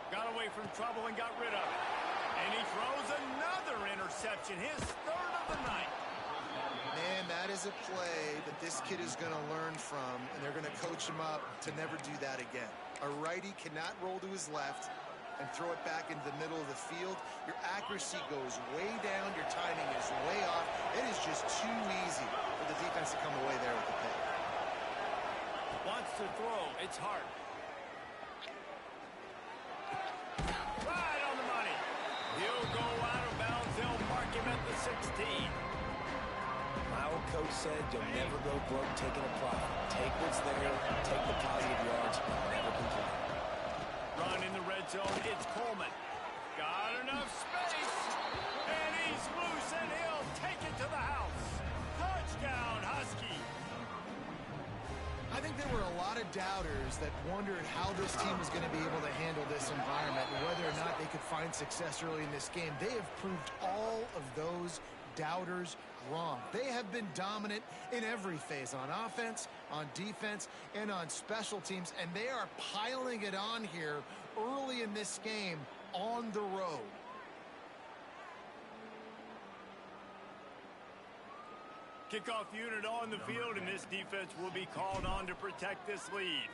Speaker 1: Got away from trouble and got rid of it. And he throws another interception, his 3rd of the night.
Speaker 2: Man, that is a play that this kid is going to learn from, and they're going to coach him up to never do that again. A righty cannot roll to his left and throw it back into the middle of the field. Your accuracy goes way down. Your timing is way off. It is just too easy for the defense to come away there with the pick.
Speaker 1: Wants to throw. It's hard. Right on the money. He'll go out of bounds. They'll mark him at the 16.
Speaker 3: My old coach said you'll never go broke taking a profit. Take what's there, take the positive yards, and never complain.
Speaker 1: Run in the red zone. It's Coleman. Got enough space. And he's loose, and he'll take it to the house. Touchdown, Husky.
Speaker 2: I think there were a lot of doubters that wondered how this team was going to be able to handle this environment and whether or not they could find success early in this game. They have proved all of those doubters wrong. They have been dominant in every phase, on offense, on defense, and on special teams, and they are piling it on here early in this game on the road.
Speaker 1: Kickoff unit on the field, and this defense will be called on to protect this lead.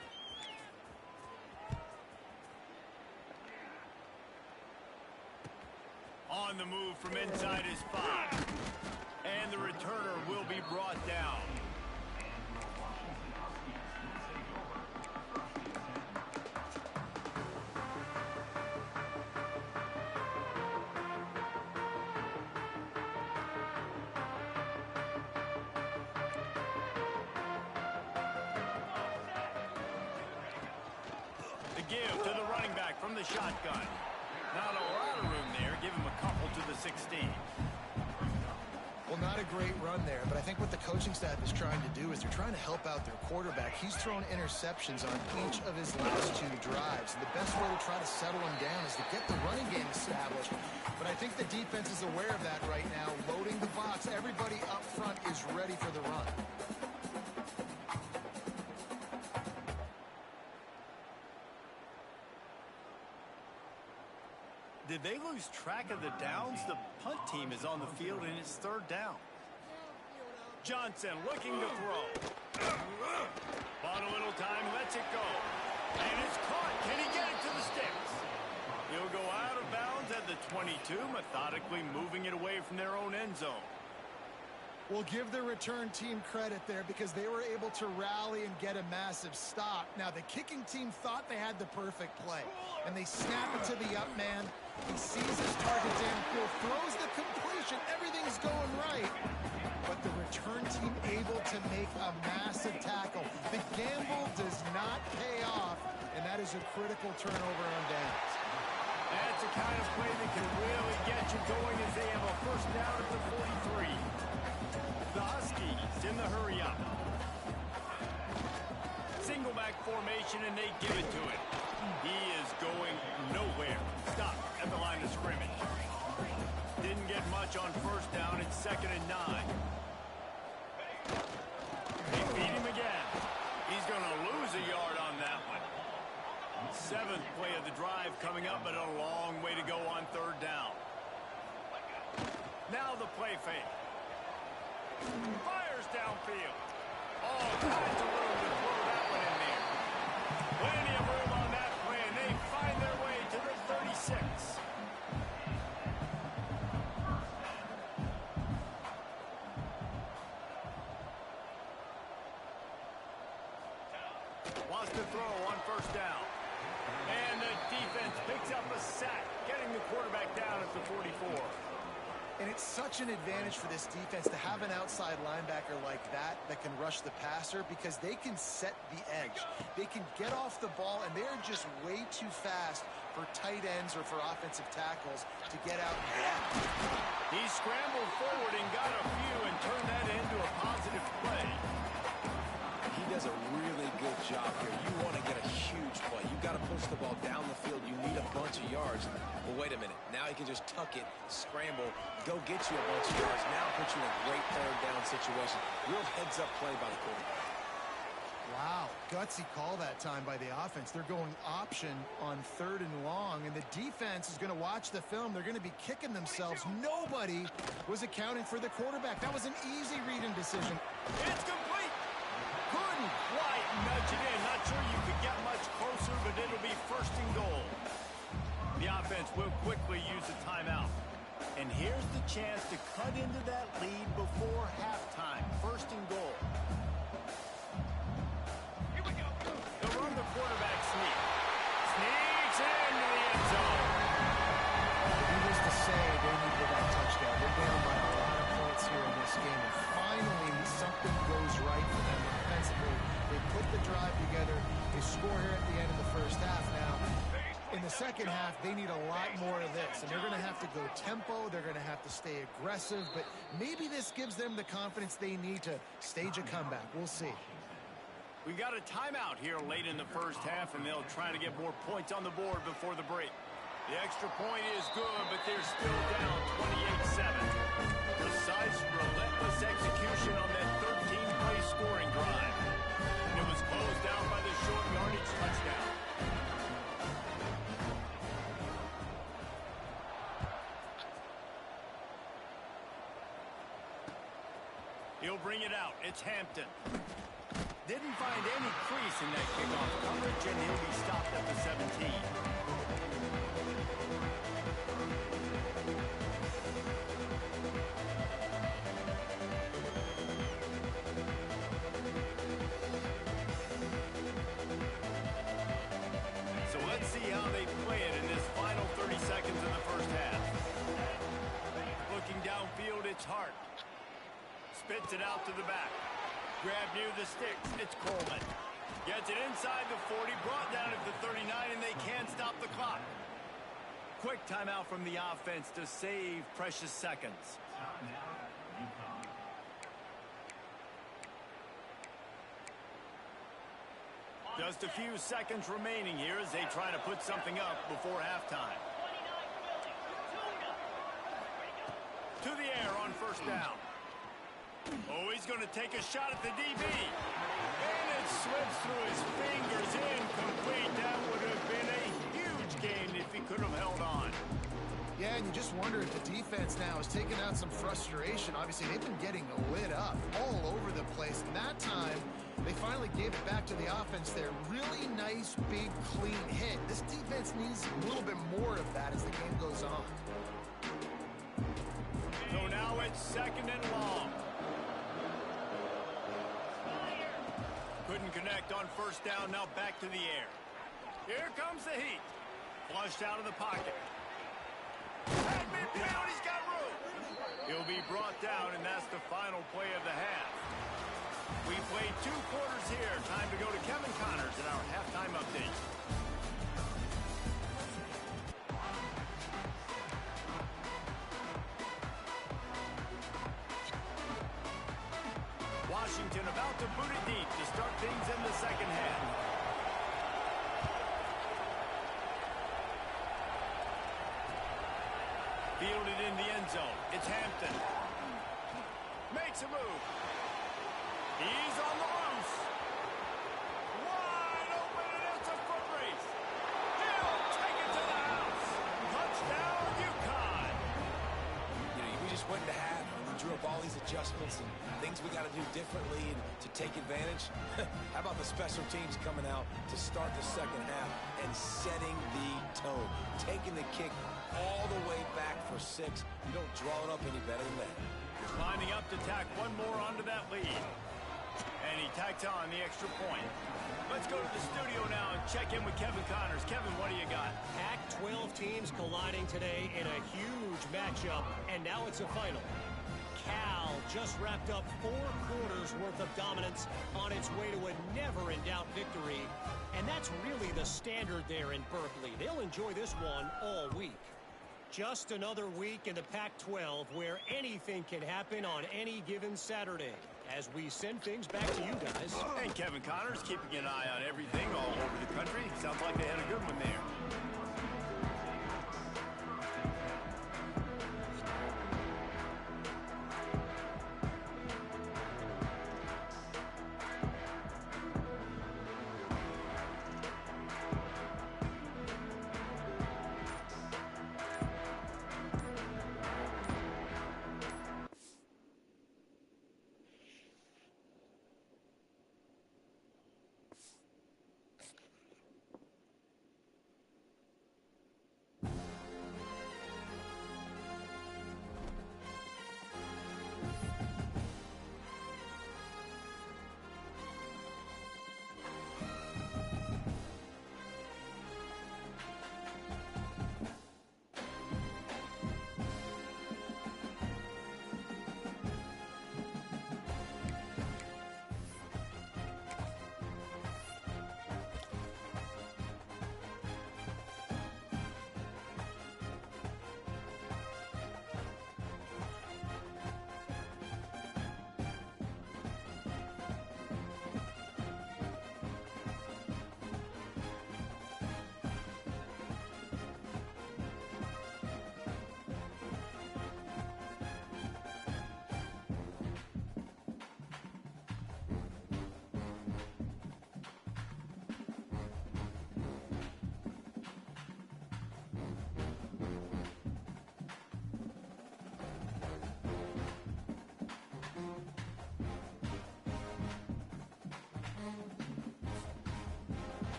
Speaker 1: On the move from inside his 5. And the returner will be brought down. The give to the running back from the shotgun. Not a lot of room there. Give him a couple to the 16.
Speaker 2: Well, not a great run there, but I think what the coaching staff is trying to do is they're trying to help out their quarterback. He's thrown interceptions on each of his last 2 drives. And the best way to try to settle him down is to get the running game established. But I think the defense is aware of that right now, loading the box. Everybody up front is ready for the run.
Speaker 1: Did they lose track of the downs? The punt team is on the field, and it's 3rd down. Johnson looking to throw. Bought a little time, lets it go. And it's caught. Can he get it to the sticks? He'll go out of bounds at the 22, methodically moving it away from their own end zone.
Speaker 2: We'll give the return team credit there because they were able to rally and get a massive stop. Now, the kicking team thought they had the perfect play, and they snap it to the up man. He sees his target downfield, throws the completion. Everything's going right. But the return team able to make a massive tackle. The gamble does not pay off, and that is a critical turnover on downs.
Speaker 1: That's the kind of play that can really get you going as they have a 1st down at the 43. The Huskies in the hurry up. Single back formation, and they give it to him. He is going nowhere. Stop at the line of scrimmage. Didn't get much on 1st down. It's 2nd and 9. They beat him again. He's going to lose a yard on that one. 7th play of the drive coming up, but a long way to go on 3rd down. Now the play fake. Fires downfield. All kinds of room to throw that one in there. Plenty of room on that play, and they find their way to the 36. Wants to throw on 1st down. And the defense picks up a sack, getting the quarterback down at the 44.
Speaker 2: And it's such an advantage for this defense to have an outside linebacker like that can rush the passer because they can set the edge. They can get off the ball, and they're just way too fast for tight ends or for offensive tackles to get out and block.
Speaker 1: He scrambled forward and got a few and turned that into a positive play.
Speaker 3: He does a really good job here. You want to get a huge play. You've got to push the ball down the field. You need a bunch of yards. But wait a minute. Now he can just tuck it, scramble, go get you a bunch of yards. Now put you in a great third down situation. Real heads-up play by the quarterback.
Speaker 2: Wow, gutsy call that time by the offense. They're going option on 3rd and long, and the defense is going to watch the film. They're going to be kicking themselves. Nobody was accounting for the quarterback. That was an easy reading decision.
Speaker 1: It's complete. Couldn't quite nudge it in. Not sure you could get much closer, but it'll be 1st and goal. The offense will quickly use a timeout. And here's the chance to cut into that lead before halftime. 1st and goal. Here we go. They'll run the quarterback sneak. Sneaks into the end zone.
Speaker 2: Needless to say, they needed that touchdown. They're down by a lot of points here in this game. And finally, something goes right for them defensively. They put the drive together. They score here at the end of the first half now. In the second half, they need a lot more of this, and they're going to have to go tempo. They're going to have to stay aggressive, but maybe this gives them the confidence they need to stage a comeback. We'll see.
Speaker 1: We got a timeout here late in the first half, and they'll try to get more points on the board before the break. The extra point is good, but they're still down 28-7. Precise, relentless execution on that 13-play scoring drive. It was closed down by the short yardage touchdown. He'll bring it out. It's Hampton. Didn't find any crease in that kickoff coverage, and he'll be stopped at the 17. So let's see how they play it in this final 30 seconds of the first half. Looking downfield, it's Hart. Spits it out to the back. Grab near the sticks. It's Coleman. Gets it inside the 40. Brought down at the 39, and they can't stop the clock. Quick timeout from the offense to save precious seconds. Just a few seconds remaining here as they try to put something up before halftime. To the air on 1st down. Oh, he's going to take a shot at the DB. And it slips through his fingers. Incomplete. That would have been a huge gain if he could have held on.
Speaker 2: Yeah, and you just wonder if the defense now is taking out some frustration. Obviously, they've been getting lit up all over the place. And that time, they finally gave it back to the offense there. Really nice, big, clean hit. This defense needs a little bit more of that as the game goes on.
Speaker 1: So now it's 2nd and long. Couldn't connect on 1st down. Now back to the air. Here comes the heat. Flushed out of the pocket. At midfield, he's got room. He'll be brought down, and that's the final play of the half. We played 2 quarters here. Time to go to Kevin Connors in our halftime update. Washington about to boot it deep to start things in the second half. Fielded in the end zone. It's Hampton. Makes a move. He's on the loose. Wide open, and it's a foot race. He'll take it to the house. Touchdown, UConn.
Speaker 3: You know, we just went to half. We drew up all these adjustments and things we got to do differently and to take advantage. How about the special teams coming out to start the second half and setting the tone, taking the kick all the way back for 6. You don't draw it up any better than that.
Speaker 1: Lining up to tack one more onto that lead. And he tacks on the extra point. Let's go to the studio now and check in with Kevin Connors. Kevin, what do you got?
Speaker 4: Pac-12 teams colliding today in a huge matchup, and now it's a final. Cal just wrapped up 4 quarters worth of dominance on its way to a never-in-doubt victory. And that's really the standard there in Berkeley. They'll enjoy this one all week. Just another week in the Pac-12 where anything can happen on any given Saturday. As we send things back to you guys.
Speaker 1: And Kevin Connors keeping an eye on everything all over the country. Sounds like they had a good one there.